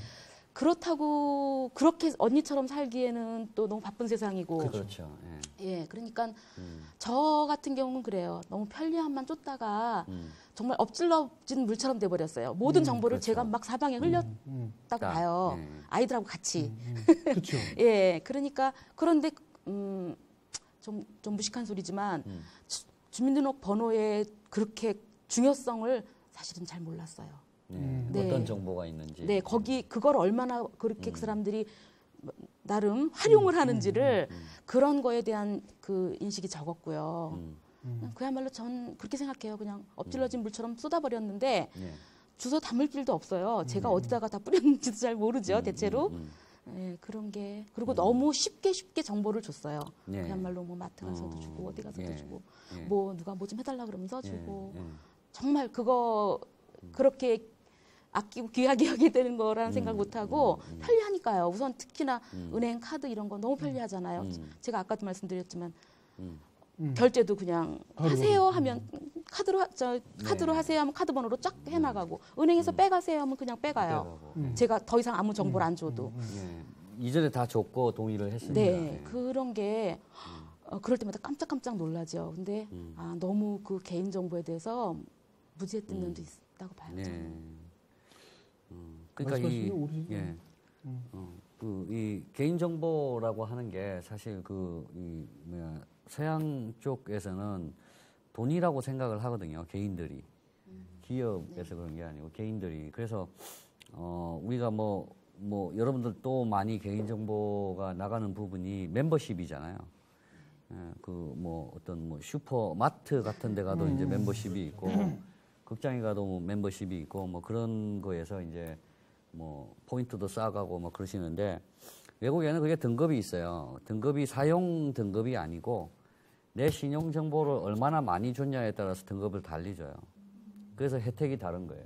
그렇다고 그렇게 언니처럼 살기에는 또 너무 바쁜 세상이고. 그렇죠. 예, 그러니까 저 같은 경우는 그래요. 너무 편리함만 쫓다가 정말 엎질러진 물처럼 돼버렸어요. 모든 정보를 그렇죠. 제가 막 사방에 흘렸다고 봐요. 아이들하고 같이. 그렇죠. 예, 그러니까 그런데 좀 무식한 소리지만 주민등록 번호의 그렇게 중요성을 사실은 잘 몰랐어요. 네. 어떤 정보가 있는지. 네, 그걸 얼마나 그렇게 그 사람들이 나름 활용을 하는지를 그런 거에 대한 그 인식이 적었고요. 그야말로 전 그렇게 생각해요. 그냥 엎질러진 물처럼 쏟아버렸는데 주워 담을 필요도 없어요. 제가 어디다가 다 뿌렸는지도 잘 모르죠, 대체로. 네, 그런 게 그리고 너무 쉽게 정보를 줬어요. 그야말로 뭐 마트 가서도 주고 어디 가서도 주고 뭐 누가 뭐 좀 해달라 그러면서 주고 정말 그거 그렇게 아끼고 귀하게 여겨야 되는 거라는 생각 못 하고 편리하니까요. 우선 특히나 은행 카드 이런 거 너무 편리하잖아요. 제가 아까도 말씀드렸지만 결제도 그냥 하세요 하면 카드로 하세요 하면 카드 번호로 쫙 해나가고 은행에서 빼가세요 하면 그냥 빼가요. 제가 더 이상 아무 정보를 안 줘도. 이전에 다 줬고 동의를 했습니다. 네, 그런 게 그럴 때마다 깜짝깜짝 놀라죠. 근데 너무 그 개인 정보에 대해서 무지했던 면도 있다고 봐요. 저는. 그러니까 말씀하시는 오르시죠. 예. 이 개인정보라고 하는 게 사실 서양 쪽에서는 돈이라고 생각을 하거든요. 개인들이. 기업에서 그런 게 아니고 개인들이. 그래서, 우리가 여러분들도 많이 개인정보가 나가는 부분이 멤버십이잖아요. 예, 어떤 슈퍼마트 같은 데 가도 이제 멤버십이 있고, 극장에 가도 멤버십이 있고, 그런 거에서 이제 포인트도 쌓아가고 그러시는데, 외국에는 그게 등급이 있어요. 등급이 사용 등급이 아니고, 내 신용 정보를 얼마나 많이 줬냐에 따라서 등급을 달리 줘요. 그래서 혜택이 다른 거예요.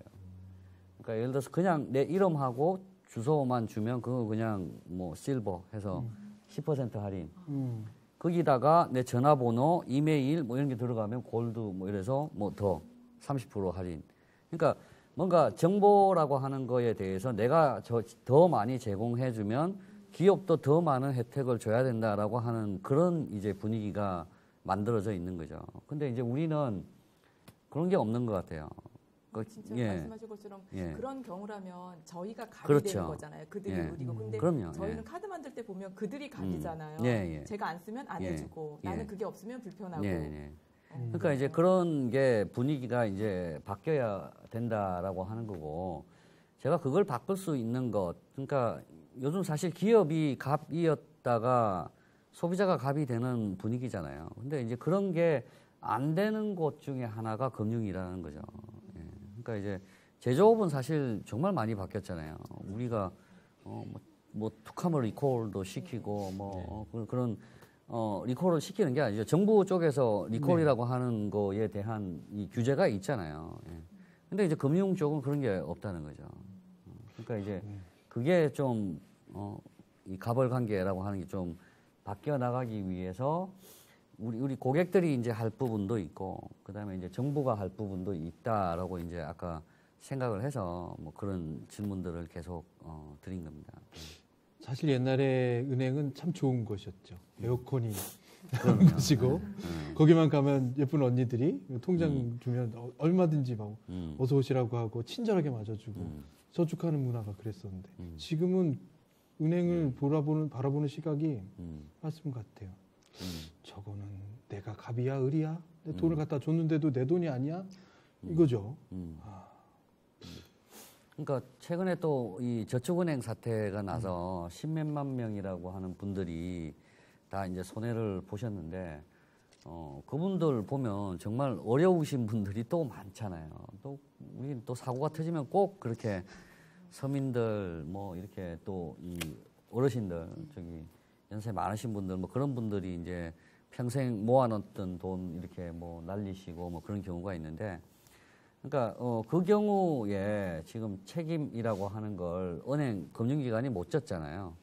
그러니까 예를 들어서 그냥 내 이름하고 주소만 주면 그거 그냥 실버 해서 10% 할인. 거기다가 내 전화번호, 이메일 이런 게 들어가면 골드 이래서 더 30% 할인. 그러니까 뭔가 정보라고 하는 거에 대해서 내가 더 많이 제공해 주면 기업도 더 많은 혜택을 줘야 된다라고 하는 그런 이제 분위기가 만들어져 있는 거죠. 근데 이제 우리는 그런 게 없는 것 같아요. 진짜 예. 말씀하신 것처럼 예. 그런 경우라면 저희가 갑이 그렇죠. 되는 거잖아요. 그들이 예. 무리고. 근데 그럼요. 저희는 예. 카드 만들 때 보면 그들이 갑이잖아요. 예. 제가 안 쓰면 안 예. 해주고 예. 나는 그게 없으면 불편하고. 예. 그러니까 이제 그런 게 분위기가 이제 바뀌어야 된다라고 하는 거고, 제가 그걸 바꿀 수 있는 것, 그러니까 요즘 사실 기업이 갑이었다가 소비자가 갑이 되는 분위기잖아요. 근데 이제 그런 게 안 되는 곳 중에 하나가 금융이라는 거죠. 예. 그러니까 이제 제조업은 사실 정말 많이 바뀌었잖아요. 우리가 툭하면 리콜도 시키고 그런 리콜을 시키는 게 아니죠. 정부 쪽에서 리콜이라고 하는 거에 대한 이 규제가 있잖아요. 예. 근데 이제 금융 쪽은 그런 게 없다는 거죠. 그러니까 이제 그게 좀 이 가벌 관계라고 하는 게 좀 바뀌어 나가기 위해서 우리 고객들이 이제 할 부분도 있고, 그 다음에 이제 정부가 할 부분도 있다라고 이제 아까 생각을 해서 그런 질문들을 계속 드린 겁니다. 사실 옛날에 은행은 참 좋은 곳이었죠. 에어컨이 나온 곳이고 거기만 가면 예쁜 언니들이 통장 주면 얼마든지 막 어서 오시라고 하고 친절하게 맞아주고 저축하는 문화가 그랬었는데 지금은 은행을 바라보는 시각이 말씀 같아요. 저거는 내가 갑이야 을이야? 내 돈을 갖다 줬는데도 내 돈이 아니야? 이거죠. 그러니까 최근에 또 이 저축은행 사태가 나서 십몇만 명이라고 하는 분들이 다 이제 손해를 보셨는데, 그분들 보면 정말 어려우신 분들이 또 많잖아요. 또 우리 또 사고가 터지면 꼭 그렇게 서민들 이렇게 또 이 어르신들 연세 많으신 분들 그런 분들이 이제 평생 모아놓던 돈 이렇게 날리시고 그런 경우가 있는데, 그러니까 그 경우에 지금 책임이라고 하는 걸 은행 금융기관이 못 졌잖아요.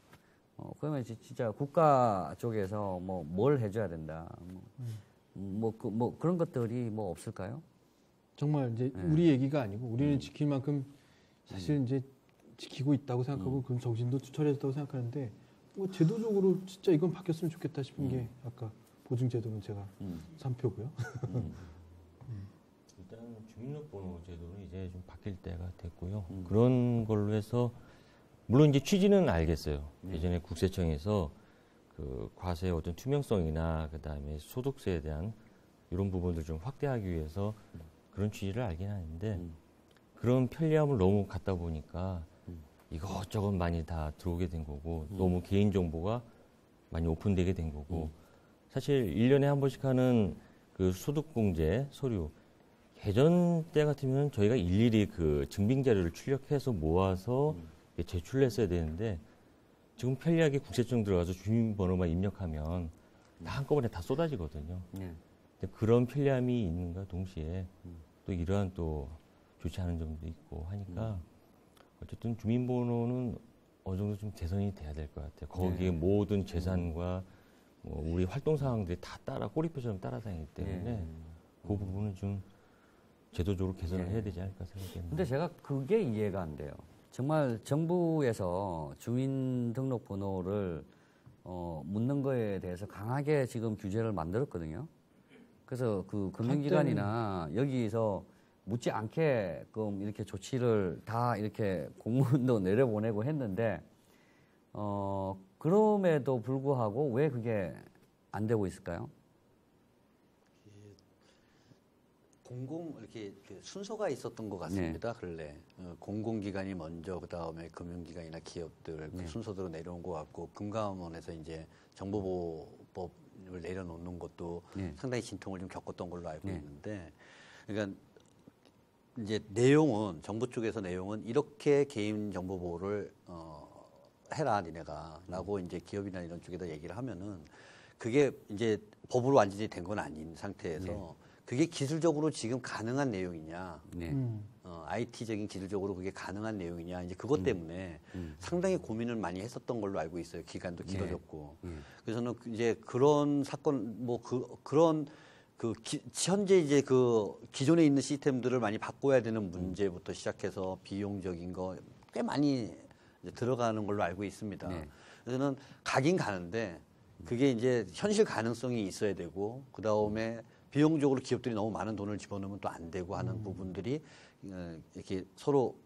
그러면 진짜 국가 쪽에서 뭘 해줘야 된다. 그런 것들이 없을까요? 정말 이제 우리 얘기가 아니고 우리는 지킬 만큼 사실 이제 지키고 있다고 생각하고 그런 정신도 투철해졌다고 생각하는데 제도적으로 진짜 이건 바뀌었으면 좋겠다 싶은 게 아까 보증제도는 제가 3표고요. 일단 주민등록번호 제도는 이제 좀 바뀔 때가 됐고요. 그런 걸로 해서 물론 이제 취지는 알겠어요. 예전에 국세청에서 그 과세의 어떤 투명성이나 그다음에 소득세에 대한 이런 부분들 좀 확대하기 위해서 그런 취지를 알긴 하는데 그런 편리함을 너무 갖다 보니까 이것저것 많이 다 들어오게 된 거고 너무 개인정보가 많이 오픈되게 된 거고 사실 1년에 한 번씩 하는 그 소득공제 서류 예전 때 같으면 저희가 일일이 그 증빙자료를 출력해서 모아서 제출을 했어야 되는데 지금 편리하게 국세청 들어가서 주민번호만 입력하면 다 한꺼번에 다 쏟아지거든요. 근데 그런 편리함이 있는가 동시에 또 이러한 또 좋지 않은 점도 있고 하니까 어쨌든 주민번호는 어느 정도 좀 개선이 돼야 될 것 같아요. 거기에 모든 재산과 우리 활동 상황들이 다 꼬리표처럼 따라다니기 때문에 그 부분은 좀 제도적으로 개선을 해야 되지 않을까 생각합니다. 근데 제가 그게 이해가 안 돼요. 정말 정부에서 주민등록번호를 묻는 거에 대해서 강하게 지금 규제를 만들었거든요. 그래서 그 금융기관이나 여기서 묻지 않게끔 이렇게 조치를 다 이렇게 공문도 내려보내고 했는데 그럼에도 불구하고 왜 그게 안 되고 있을까요? 이렇게 그 순서가 있었던 것 같습니다. 근래 공공기관이 먼저 그 다음에 금융기관이나 기업들 그 순서대로 내려온 것 같고 금감원에서 이제 정보보호법을 내려놓는 것도 상당히 진통을 좀 겪었던 걸로 알고 있는데, 그러니까 이제 내용은 정부 쪽에서 내용은 이렇게 개인 정보 보호를 해라 니네가라고 이제 기업이나 이런 쪽에다 얘기를 하면은 그게 이제 법으로 완전히 된 건 아닌 상태에서 그게 기술적으로 지금 가능한 내용이냐, IT적인 기술적으로 그게 가능한 내용이냐, 이제 그것 때문에 상당히 고민을 많이 했었던 걸로 알고 있어요. 기간도 길어졌고. 그래서는 이제 그런 사건, 그런 현재 이제 그 기존에 있는 시스템들을 많이 바꿔야 되는 문제부터 시작해서 비용적인 거 꽤 많이 이제 들어가는 걸로 알고 있습니다. 그래서는 가긴 가는데 그게 이제 현실 가능성이 있어야 되고, 그 다음에 비용적으로 기업들이 너무 많은 돈을 집어넣으면 또 안 되고 하는 부분들이 이렇게 서로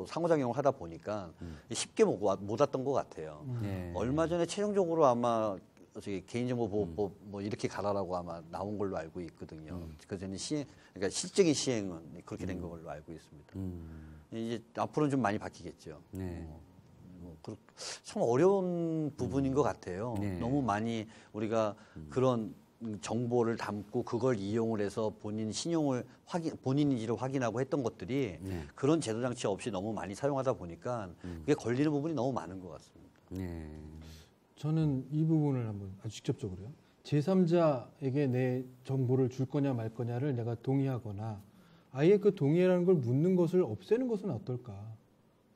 상호작용을 하다 보니까 쉽게 못 왔던 것 같아요. 얼마 전에 최종적으로 아마 개인정보보호법 뭐 이렇게 가라라고 아마 나온 걸로 알고 있거든요. 그 전에 그러니까 실적인 시행은 그렇게 된 걸로 알고 있습니다. 이제 앞으로는 좀 많이 바뀌겠죠. 참 어려운 부분인 것 같아요. 너무 많이 우리가 그런 정보를 담고 그걸 이용을 해서 본인 신용을 본인인지를 확인하고 했던 것들이 그런 제도 장치 없이 너무 많이 사용하다 보니까 그게 걸리는 부분이 너무 많은 것 같습니다. 저는 이 부분을 한번 아주 직접적으로요. 제3자에게 내 정보를 줄 거냐 말 거냐를 내가 동의하거나 아예 그 동의라는 걸 묻는 것을 없애는 것은 어떨까.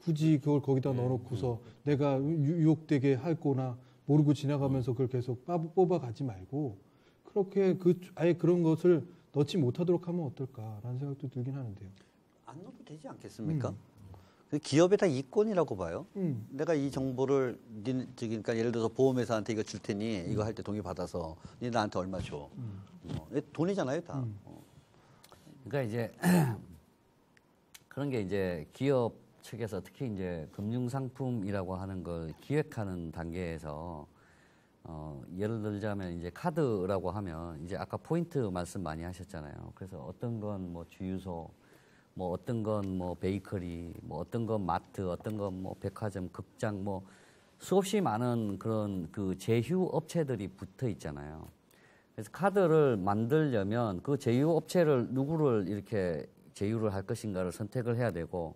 굳이 그걸 거기다 넣어놓고서 내가 유혹되게 할 거나 모르고 지나가면서 그걸 계속 뽑아가지 말고 그렇게 아예 그런 것을 넣지 못하도록 하면 어떨까라는 생각도 들긴 하는데요. 안 넣어도 되지 않겠습니까? 그 기업의 다 이권이라고 봐요. 내가 이 정보를 그러니까 예를 들어서 보험회사한테 이거 줄 테니 이거 할 때 동의 받아서 니 나한테 얼마 줘. 돈이잖아요, 다. 그러니까 이제 그런 게 이제 기업 측에서 특히 이제 금융상품이라고 하는 걸 기획하는 단계에서 예를 들자면 이제 카드라고 하면 이제 아까 포인트 말씀 많이 하셨잖아요. 그래서 어떤 건 뭐 주유소, 뭐 어떤 건 뭐 베이커리, 뭐 어떤 건 마트, 어떤 건 뭐 백화점, 극장, 뭐 수없이 많은 그런 그 제휴 업체들이 붙어 있잖아요. 그래서 카드를 만들려면 그 제휴 업체를 누구를 이렇게 제휴를 할 것인가를 선택을 해야 되고,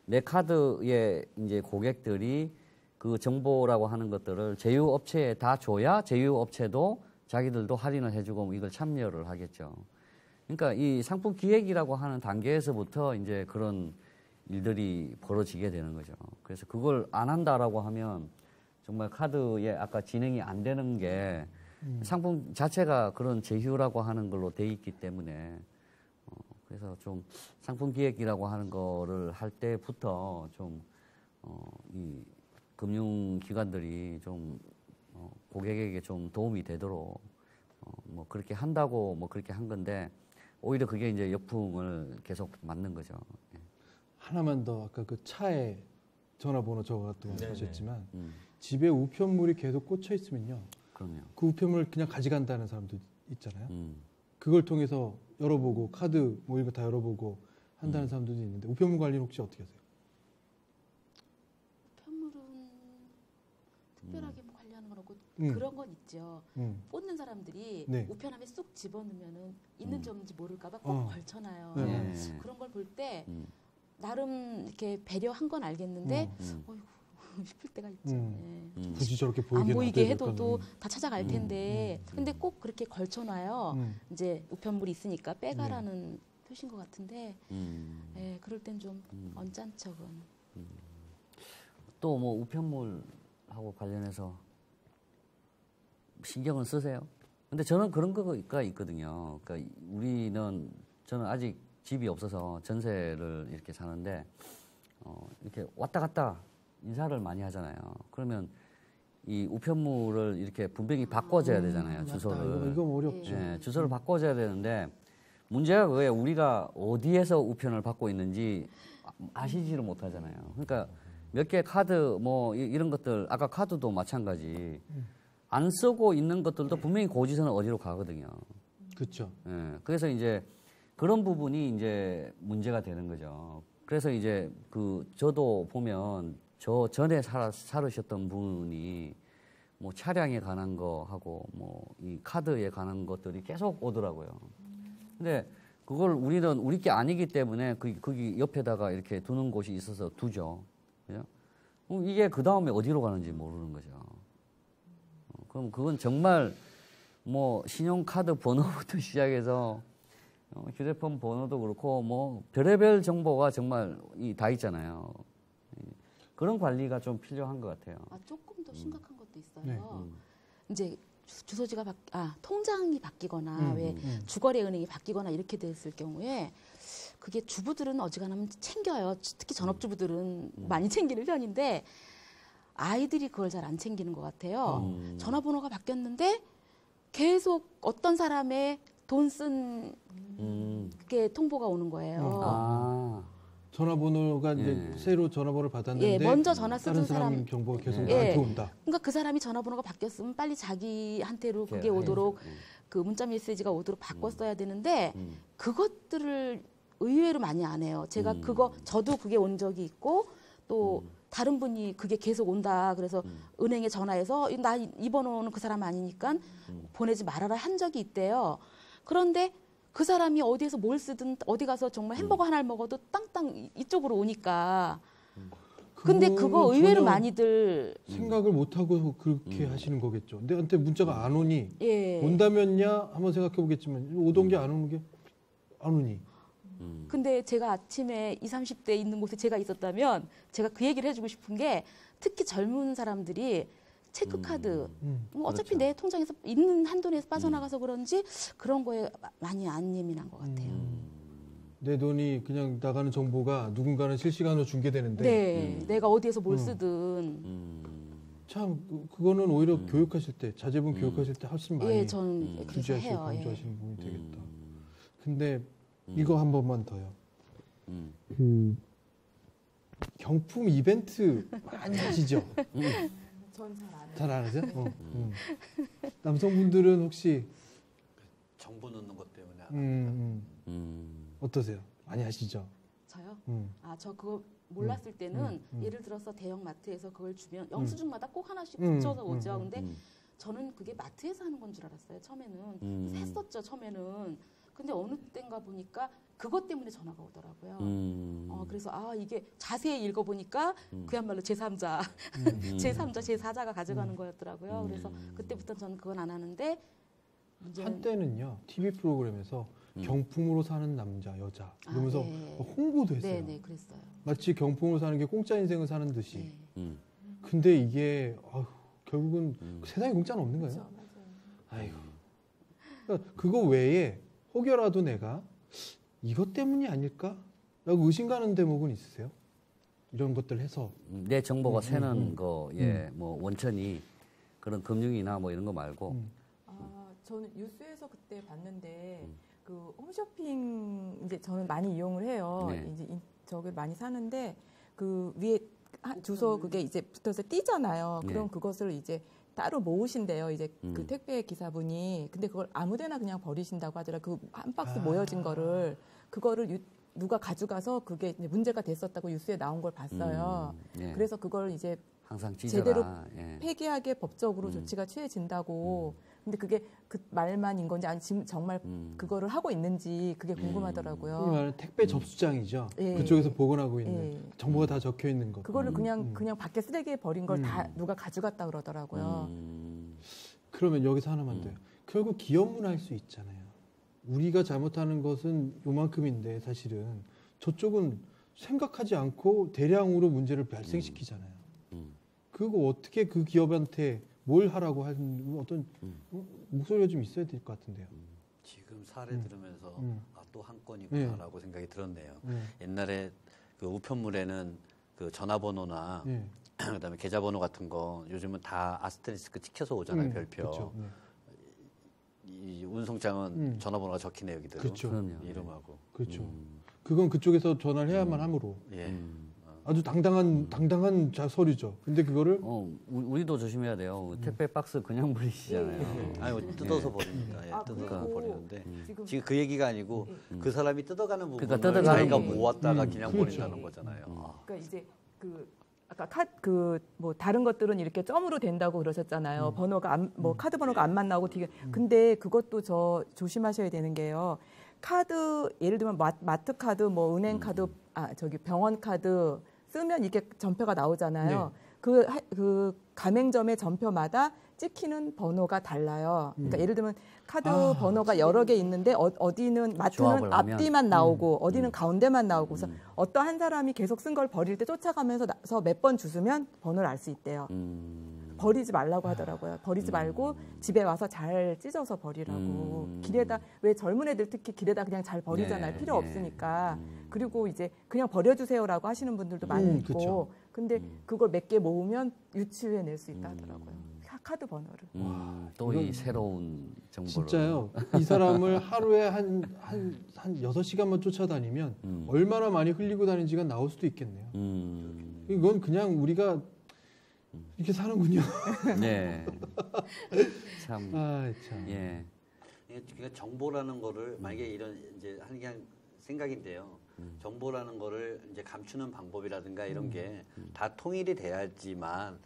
내 카드의 이제 고객들이 그 정보라고 하는 것들을 제휴업체에 다 줘야 제휴업체도 자기들도 할인을 해주고 이걸 참여를 하겠죠. 그러니까 이 상품 기획이라고 하는 단계에서부터 이제 그런 일들이 벌어지게 되는 거죠. 그래서 그걸 안 한다라고 하면 정말 카드에 아까 진행이 안 되는 게 상품 자체가 그런 제휴라고 하는 걸로 돼 있기 때문에 그래서 좀 상품 기획이라고 하는 거를 할 때부터 좀 이 금융기관들이 좀 고객에게 좀 도움이 되도록 뭐 그렇게 한다고 뭐 그렇게 한 건데 오히려 그게 이제 역풍을 계속 맞는 거죠. 하나만 더 아까 그 차에 전화번호 적어갔다고 하셨지만 집에 우편물이 계속 꽂혀 있으면요. 그럼요. 그 우편물을 그냥 가져간다는 사람도 있잖아요. 그걸 통해서 열어보고 카드 뭐 이거 다 열어보고 한다는 사람들도 있는데 우편물 관리는 혹시 어떻게 하세요? 우편물은 특별하게 뭐 관리하는 건 없고 그런 건 있죠. 뽑는 사람들이 우편함에 쑥 집어넣으면은 있는지 없는지 모를까봐 꼭 걸쳐놔요. 그런 걸 볼 때 나름 이렇게 배려한 건 알겠는데 어이구 싶을 때가 있죠. 굳이 저렇게 안 보이게 놔둬야 해도 다 찾아갈 텐데 근데 꼭 그렇게 걸쳐놔요. 이제 우편물이 있으니까 빼가라는 표시인 것 같은데 그럴 땐 좀 언짢죠. 또 뭐 우편물하고 관련해서 신경을 쓰세요? 근데 저는 그런 거가 있거든요. 그러니까 저는 아직 집이 없어서 전세를 이렇게 사는데 이렇게 왔다 갔다 인사를 많이 하잖아요. 그러면 이 우편물을 이렇게 분명히 바꿔줘야 되잖아요. 주소를. 이거 어렵죠. 주소를 바꿔줘야 되는데 문제가 그거예요. 우리가 어디에서 우편을 받고 있는지 아시지를 못하잖아요. 그러니까 몇 개 카드 뭐 이런 것들 아까 카드도 마찬가지. 안 쓰고 있는 것들도 분명히 고지서는 어디로 가거든요. 그렇죠. 예. 그래서 이제 그런 부분이 이제 문제가 되는 거죠. 그래서 이제 저도 보면 저 전에 살으셨던 분이 뭐 차량에 관한 거 하고 뭐 이 카드에 관한 것들이 계속 오더라고요. 근데 그걸 우리 게 아니기 때문에 거기 옆에다가 이렇게 두는 곳이 있어서 두죠. 그죠? 이게 그 다음에 어디로 가는지 모르는 거죠. 그럼 그건 정말 뭐 신용카드 번호부터 시작해서 휴대폰 번호도 그렇고 뭐 별의별 정보가 정말 다 있잖아요. 그런 관리가 좀 필요한 것 같아요. 조금 더 심각한 것도 있어요. 네. 이제 주소지가 통장이 바뀌거나 왜 주거래 은행이 바뀌거나 이렇게 됐을 경우에 그게 주부들은 어지간하면 챙겨요. 특히 전업주부들은 많이 챙기는 편인데 아이들이 그걸 잘 안 챙기는 것 같아요. 전화번호가 바뀌었는데 계속 어떤 사람의 돈 쓴 그게 통보가 오는 거예요. 전화번호가 이제 새로 전화번호를 받았는데 먼저 전화 쓰던 다른 사람 경보가 계속 나한테 온다. 그러니까 그 사람이 전화번호가 바뀌었으면 빨리 자기한테로 그게 오도록 그 문자 메시지가 오도록 바꿨어야 되는데 그것들을 의외로 많이 안 해요. 제가 저도 그게 온 적이 있고 또 다른 분이 그게 계속 온다. 그래서 은행에 전화해서 나 이 번호는 그 사람 아니니까 보내지 말아라 한 적이 있대요. 그런데 그 사람이 어디에서 뭘 쓰든 어디 가서 정말 햄버거 하나를 먹어도 땅땅 이쪽으로 오니까. 근데 그거 의외로 많이들 생각을 못 하고 그렇게 하시는 거겠죠. 내한테 문자가 안 오니 온다면야 한번 생각해 보겠지만 오던 게 안 오는 게 안 오니. 근데 제가 아침에 20, 30대 있는 곳에 제가 있었다면 제가 그 얘기를 해주고 싶은 게 특히 젊은 사람들이 체크카드 어차피 그렇죠. 내 통장에서 있는 한돈에서 빠져나가서 그런지 그런 거에 많이 안 예민한 것 같아요. 내 돈이 그냥 나가는 정보가 누군가는 실시간으로 중계되는데 내가 어디에서 뭘 쓰든 참 그거는 오히려 교육하실 때 자제분 교육하실 때 훨씬 많이 전 그래서 주지하시고 해요. 강조하시는 부분이 되겠다. 근데 이거 한 번만 더요. 경품 이벤트 많이 하시죠? 전 잘 안 해요. 잘 안 하세요? 남성분들은 혹시 정보 넣는 것 때문에 어떠세요? 많이 하시죠? 저요? 음. 저 그거 몰랐을 때는 예를 들어서 대형 마트에서 그걸 주면 영수증마다 꼭 하나씩 붙여서 오죠. 근데 저는 그게 마트에서 하는 건 줄 알았어요. 처음에는 했었죠. 처음에는. 근데 어느 때인가 보니까 그것 때문에 전화가 오더라고요. 그래서 이게 자세히 읽어보니까 그야말로 제3자, 제3자, 제4자가 가져가는 거였더라고요. 그래서 그때부터 저는 그건 안 하는데 한때는요 TV 프로그램에서 경품으로 사는 남자, 여자 이러면서 홍보도 했어요. 네, 그랬어요. 마치 경품으로 사는 게 공짜 인생을 사는 듯이. 네. 근데 이게 결국은 세상에 공짜는 없는 거예요. 그렇죠, 맞아요. 아이고. 그러니까 그거 외에 혹여라도 내가 이것 때문이 아닐까라고 의심가는 대목은 있으세요? 이런 것들 해서 내 정보가 새는 거, 뭐 원천이 그런 금융이나 뭐 이런 거 말고. 저는 뉴스에서 그때 봤는데 그 홈쇼핑 이제 저는 많이 이용을 해요. 네. 이제 저걸 많이 사는데 그 위에 주소 그게 이제 붙어서 띄잖아요. 그럼 네. 그것을 이제 따로 모으신대요. 이제 그 택배 기사분이. 근데 그걸 아무데나 그냥 버리신다고 하더라고요. 그 한 박스 모여진 거를 그거를 누가 가져가서 그게 이제 문제가 됐었다고 뉴스에 나온 걸 봤어요. 예. 그래서 그걸 이제 항상 찢어라. 제대로 예. 폐기하게 법적으로 조치가 취해진다고. 근데 그게 그 말만인 건지 아니 지금 정말 그거를 하고 있는지 그게 궁금하더라고요. 흔히 말하는 택배 접수장이죠. 예. 그쪽에서 보관하고 있는 예. 정보가 다 적혀 있는 것. 그거를 그냥 밖에 쓰레기에 버린 걸 다 누가 가져갔다 그러더라고요. 그러면 여기서 하나만 더요. 결국 기업문화일 수 있잖아요. 우리가 잘못하는 것은 요만큼인데 사실은 저쪽은 생각하지 않고 대량으로 문제를 발생시키잖아요. 그거 어떻게 그 기업한테 뭘 하라고 하는 어떤 목소리가 좀 있어야 될 것 같은데요. 지금 사례 들으면서 또 한 건이구나라고 생각이 들었네요. 옛날에 그 우편물에는 그 전화번호나 그다음에 계좌번호 같은 거 요즘은 다 아스테리스크 찍혀서 오잖아요. 별표. 그렇죠. 이 운송장은 전화번호가 적히네요, 여기대로. 그렇죠. 그럼요. 이름하고. 그렇죠. 그건 그쪽에서 전화를 해야만 하므로 예. 아주 당당한 서류죠. 근데 그거를 우리도 조심해야 돼요. 택배 박스 그냥 버리시잖아요. 아니 뭐 뜯어서 버립니다. 예, 뜯어서 그리고 버리는데 지금 지금 그 얘기가 아니고 그 사람이 뜯어가는 부분을 그러니까 뜯어가는 자기가 부분. 모았다가 그냥 그렇죠. 버린다는 거잖아요. 아. 그러니까 이제 아까 뭐 다른 것들은 이렇게 점으로 된다고 그러셨잖아요. 번호가 뭐 카드 번호가 안 만나고 되게 근데 그것도 조심하셔야 되는 게요. 카드 예를 들면 마트 카드 뭐 은행 카드 병원 카드 쓰면 이게 전표가 나오잖아요. 그 가맹점의 전표마다 찍히는 번호가 달라요. 그러니까 예를 들면 카드 번호가 여러 개 있는데 어디는 마트는 조합을 하면. 앞뒤만 나오고 어디는 가운데만 나오고 그래서 어떤 한 사람이 계속 쓴 걸 버릴 때 쫓아가면서 몇 번 주스면 번호를 알 수 있대요. 버리지 말라고 하더라고요. 버리지 말고 집에 와서 잘 찢어서 버리라고. 길에다 왜 젊은 애들 특히 길에다 그냥 잘 버리잖아요. 필요 없으니까. 그리고 이제 그냥 버려주세요라고 하시는 분들도 많이 있고. 그쵸. 근데 그걸 몇 개 모으면 유치해 낼 수 있다 하더라고요. 카드 번호를. 또 이 새로운 정보를. 진짜요. 이 사람을 하루에 한 6시간만 쫓아다니면 얼마나 많이 흘리고 다니는지가 나올 수도 있겠네요. 이건 그냥 우리가 이렇게 사는군요. 네. 참. 참. 예. 그러니까 정보라는 거를 만약에 이런 이제 하는 그냥 생각인데요. 정보라는 거를 이제 감추는 방법이라든가 이런 게 다 통일이 돼야지만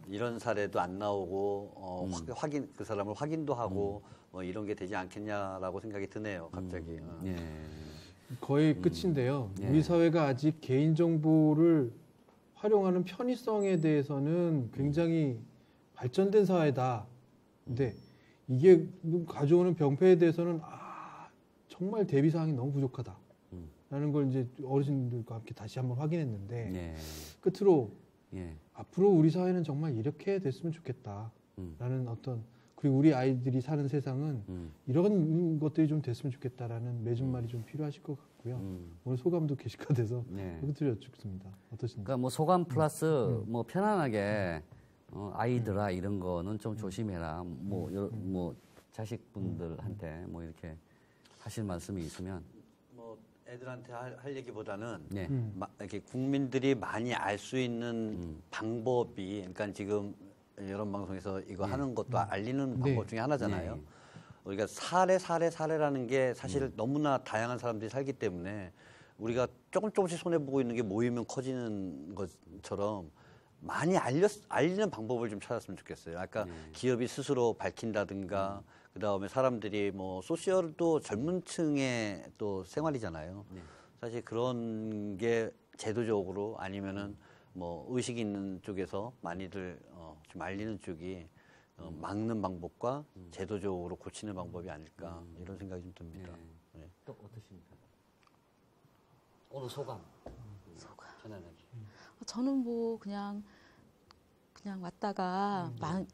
이런 사례도 안 나오고 확인 그 사람을 확인도 하고 뭐 이런 게 되지 않겠냐라고 생각이 드네요. 갑자기. 예. 거의 끝인데요. 예. 우리 사회가 아직 개인 정보를 활용하는 편의성에 대해서는 굉장히 발전된 사회다. 근데 이게 가져오는 병폐에 대해서는 정말 대비 사항이 너무 부족하다. 라는 걸 이제 어르신들과 함께 다시 한번 확인했는데 예. 끝으로 예. 앞으로 우리 사회는 정말 이렇게 됐으면 좋겠다. 라는 그리고 우리 아이들이 사는 세상은 이런 것들이 좀 됐으면 좋겠다라는 맺은말이 좀 필요하실 것 같고요. 오늘 소감도 게시가 돼서 네. 그것들을 여쭙습니다. 어떠신지? 그러니까 뭐 소감 플러스 뭐 편안하게 아이들아 이런 거는 좀 조심해라. 뭐 자식분들한테 뭐 이렇게 하실 말씀이 있으면 뭐 애들한테 할 얘기보다는 네. 이렇게 국민들이 많이 알 수 있는 방법이 그러니까 지금 이런 방송에서 이거 하는 것도 알리는 방법 중에 하나잖아요. 네. 우리가 사례라는 게 사실 너무나 다양한 사람들이 살기 때문에 우리가 조금씩 손해보고 있는 게 모이면 커지는 것처럼 많이 알리는 방법을 좀 찾았으면 좋겠어요. 아까 기업이 스스로 밝힌다든가 그다음에 사람들이 뭐 소셜도 젊은 층의 또 생활이잖아요. 사실 그런 게 제도적으로 아니면은 뭐 의식 있는 쪽에서 많이들 좀 알리는 쪽이 막는 방법과 제도적으로 고치는 방법이 아닐까 이런 생각이 좀 듭니다. 네. 또 어떠십니까? 오늘 소감. 편안하게. 저는 뭐 그냥 왔다가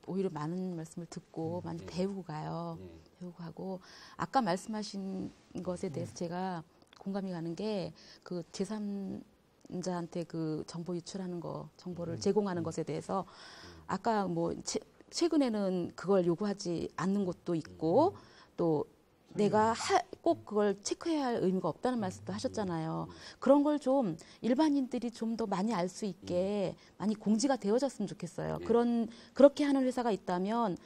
오히려 많은 말씀을 듣고 많이 배우고 가요. 배우고 가고 아까 말씀하신 것에 대해서 제가 공감이 가는 게 그 제3자한테 그 정보 유출하는 거, 정보를 제공하는 것에 대해서 아까 뭐 최근에는 그걸 요구하지 않는 곳도 있고 또 내가 꼭 그걸 체크해야 할 의무가 없다는 말씀도 하셨잖아요. 그런 걸 좀 일반인들이 좀 더 많이 알 수 있게 많이 공지가 되어졌으면 좋겠어요. 그렇게 하는 회사가 있다면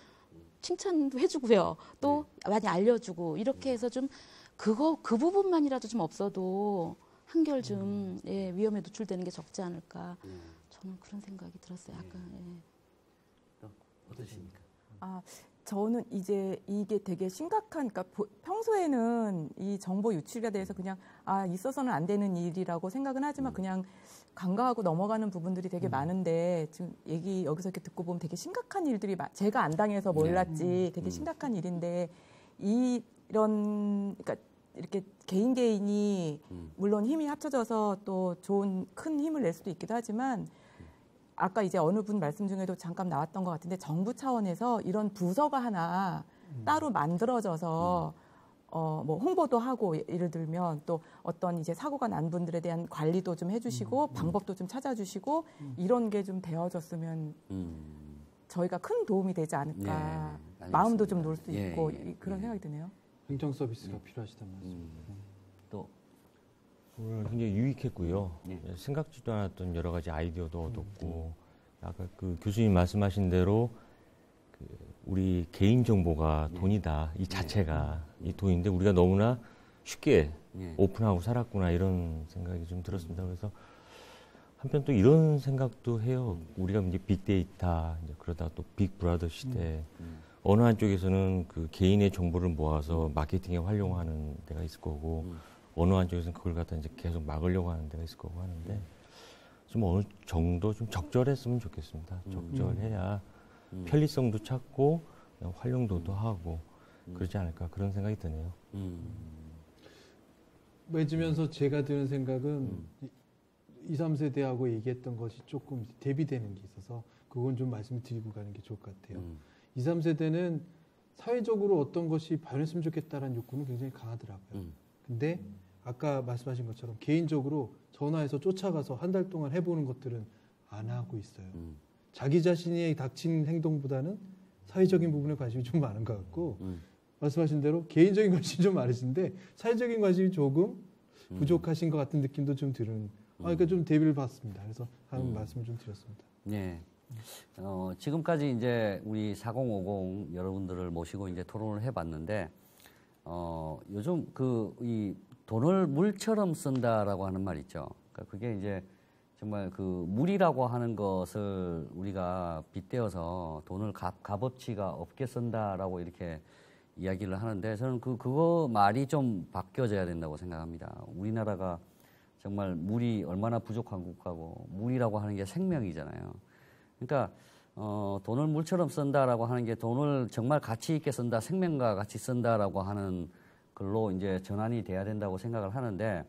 칭찬도 해주고요. 또 많이 알려주고 이렇게 해서 좀 그 부분만이라도 좀 없어도 한결 좀 위험에 노출되는 게 적지 않을까. 저는 그런 생각이 들었어요. 약간. 또 어떠십니까? 저는 이제 이게 되게 심각한, 그러니까 평소에는 이 정보 유출에 대해서 그냥 있어서는 안 되는 일이라고 생각은 하지만 그냥 간과하고 넘어가는 부분들이 되게 많은데 지금 여기서 이렇게 듣고 보면 되게 심각한 일들이 제가 안 당해서 몰랐지 되게 심각한 일인데 그러니까 이렇게 개인이 물론 힘이 합쳐져서 또 좋은 큰 힘을 낼 수도 있기도 하지만 아까 이제 어느 분 말씀 중에도 잠깐 나왔던 것 같은데 정부 차원에서 이런 부서가 하나 따로 만들어져서 뭐 홍보도 하고 예를 들면 또 어떤 이제 사고가 난 분들에 대한 관리도 좀 해주시고 방법도 좀 찾아주시고 이런 게 좀 되어졌으면 저희가 큰 도움이 되지 않을까. 예, 마음도 좀 놓을 수 예, 있고 예, 그런 예. 생각이 드네요. 행정 서비스가 필요하시단 말씀. 또 오늘 굉장히 유익했고요. 네. 생각지도 않았던 여러 가지 아이디어도 얻었고, 아까 그 교수님 말씀하신 대로 그 우리 개인 정보가 돈이다. 이 자체가 이 돈인데 우리가 너무나 쉽게 예. 오픈하고 살았구나 이런 생각이 좀 들었습니다. 그래서 한편 또 이런 생각도 해요. 우리가 이제 빅데이터 이제 그러다 또 빅브라더 시대 어느 한쪽에서는 그 개인의 정보를 모아서 마케팅에 활용하는 데가 있을 거고 어느 한쪽에서는 그걸 갖다 이제 계속 막으려고 하는 데가 있을 거고 하는데 좀 어느 정도 좀 적절했으면 좋겠습니다. 적절해야 편리성도 찾고 그냥 활용도도 하고 그러지 않을까 그런 생각이 드네요. 맺으면서 제가 드는 생각은 2, 3세대하고 얘기했던 것이 조금 대비되는 게 있어서 그건 좀 말씀드리고 가는 게 좋을 것 같아요. 2, 3세대는 사회적으로 어떤 것이 변했으면 좋겠다라는 욕구는 굉장히 강하더라고요. 근데 아까 말씀하신 것처럼 개인적으로 전화해서 쫓아가서 한 달 동안 해보는 것들은 안 하고 있어요. 자기 자신이 닥친 행동보다는 사회적인 부분에 관심이 좀 많은 것 같고 말씀하신 대로 개인적인 관심이 좀 많으신데 사회적인 관심이 조금 부족하신 것 같은 느낌도 좀 드는 그러니까 좀 대비를 받습니다. 그래서 하는 말씀을 좀 드렸습니다. 네. 지금까지 이제 우리 4050 여러분들을 모시고 이제 토론을 해봤는데, 요즘 이 돈을 물처럼 쓴다라고 하는 말 있죠. 그러니까 그게 이제 정말 그 물이라고 하는 것을 우리가 빗대어서 돈을 값어치가 없게 쓴다라고 이렇게 이야기를 하는데 저는 그거 말이 좀 바뀌어져야 된다고 생각합니다. 우리나라가 정말 물이 얼마나 부족한 국가고 물이라고 하는 게 생명이잖아요. 그러니까 돈을 물처럼 쓴다라고 하는 게 돈을 정말 가치 있게 쓴다, 생명과 같이 쓴다라고 하는 걸로 이제 전환이 돼야 된다고 생각을 하는데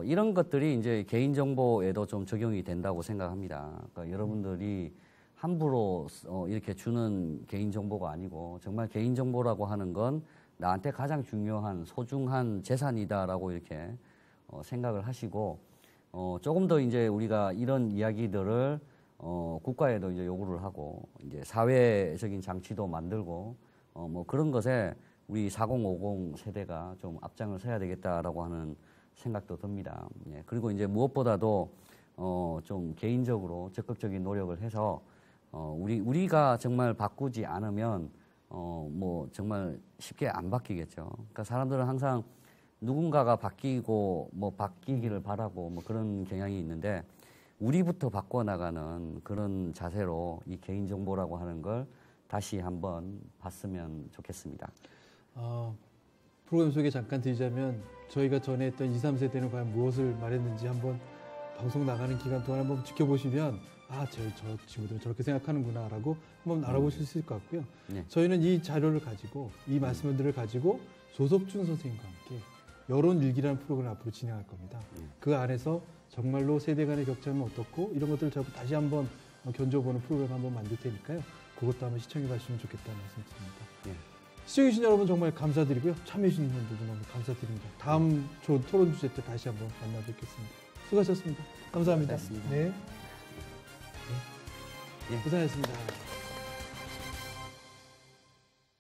이런 것들이 이제 개인 정보에도 좀 적용이 된다고 생각합니다. 그러니까 여러분들이 함부로 이렇게 주는 개인 정보가 아니고 정말 개인 정보라고 하는 건 나한테 가장 중요한 소중한 재산이다라고 이렇게 생각을 하시고 조금 더 이제 우리가 이런 이야기들을 국가에도 이제 요구를 하고 이제 사회적인 장치도 만들고 뭐 그런 것에 우리 4050 세대가 좀 앞장을 서야 되겠다라고 하는 생각도 듭니다. 예, 그리고 이제 무엇보다도 좀 개인적으로 적극적인 노력을 해서 우리가 정말 바꾸지 않으면 뭐 정말 쉽게 안 바뀌겠죠. 그러니까 사람들은 항상 누군가가 바뀌고 뭐 바뀌기를 바라고 뭐 그런 경향이 있는데 우리부터 바꿔나가는 그런 자세로 이 개인정보라고 하는 걸 다시 한번 봤으면 좋겠습니다. 프로그램 소개 잠깐 드리자면 저희가 전에 했던 2, 3세대는 과연 무엇을 말했는지 한번 방송 나가는 기간 동안 한번 지켜보시면 저 친구들은 저렇게 생각하는구나 라고 한번 알아보실 수 있을 것 같고요. 네. 저희는 이 자료를 가지고 이 말씀들을 가지고 조석준 선생님과 함께 여론 일기라는 프로그램을 앞으로 진행할 겁니다. 그 안에서 정말로 세대 간의 격차는 어떻고 이런 것들을 다시 한번 견줘보는 프로그램 한번 만들 테니까요. 그것도 한번 시청해 가시면 좋겠다는 말씀 드립니다. 네. 시청해주신 여러분 정말 감사드리고요. 참여해주신 분들도 너무 감사드립니다. 다음 토론 주제 때 다시 한번 만나 뵙겠습니다. 수고하셨습니다. 감사합니다. 고맙습니다. 네. 예. 고생하셨습니다.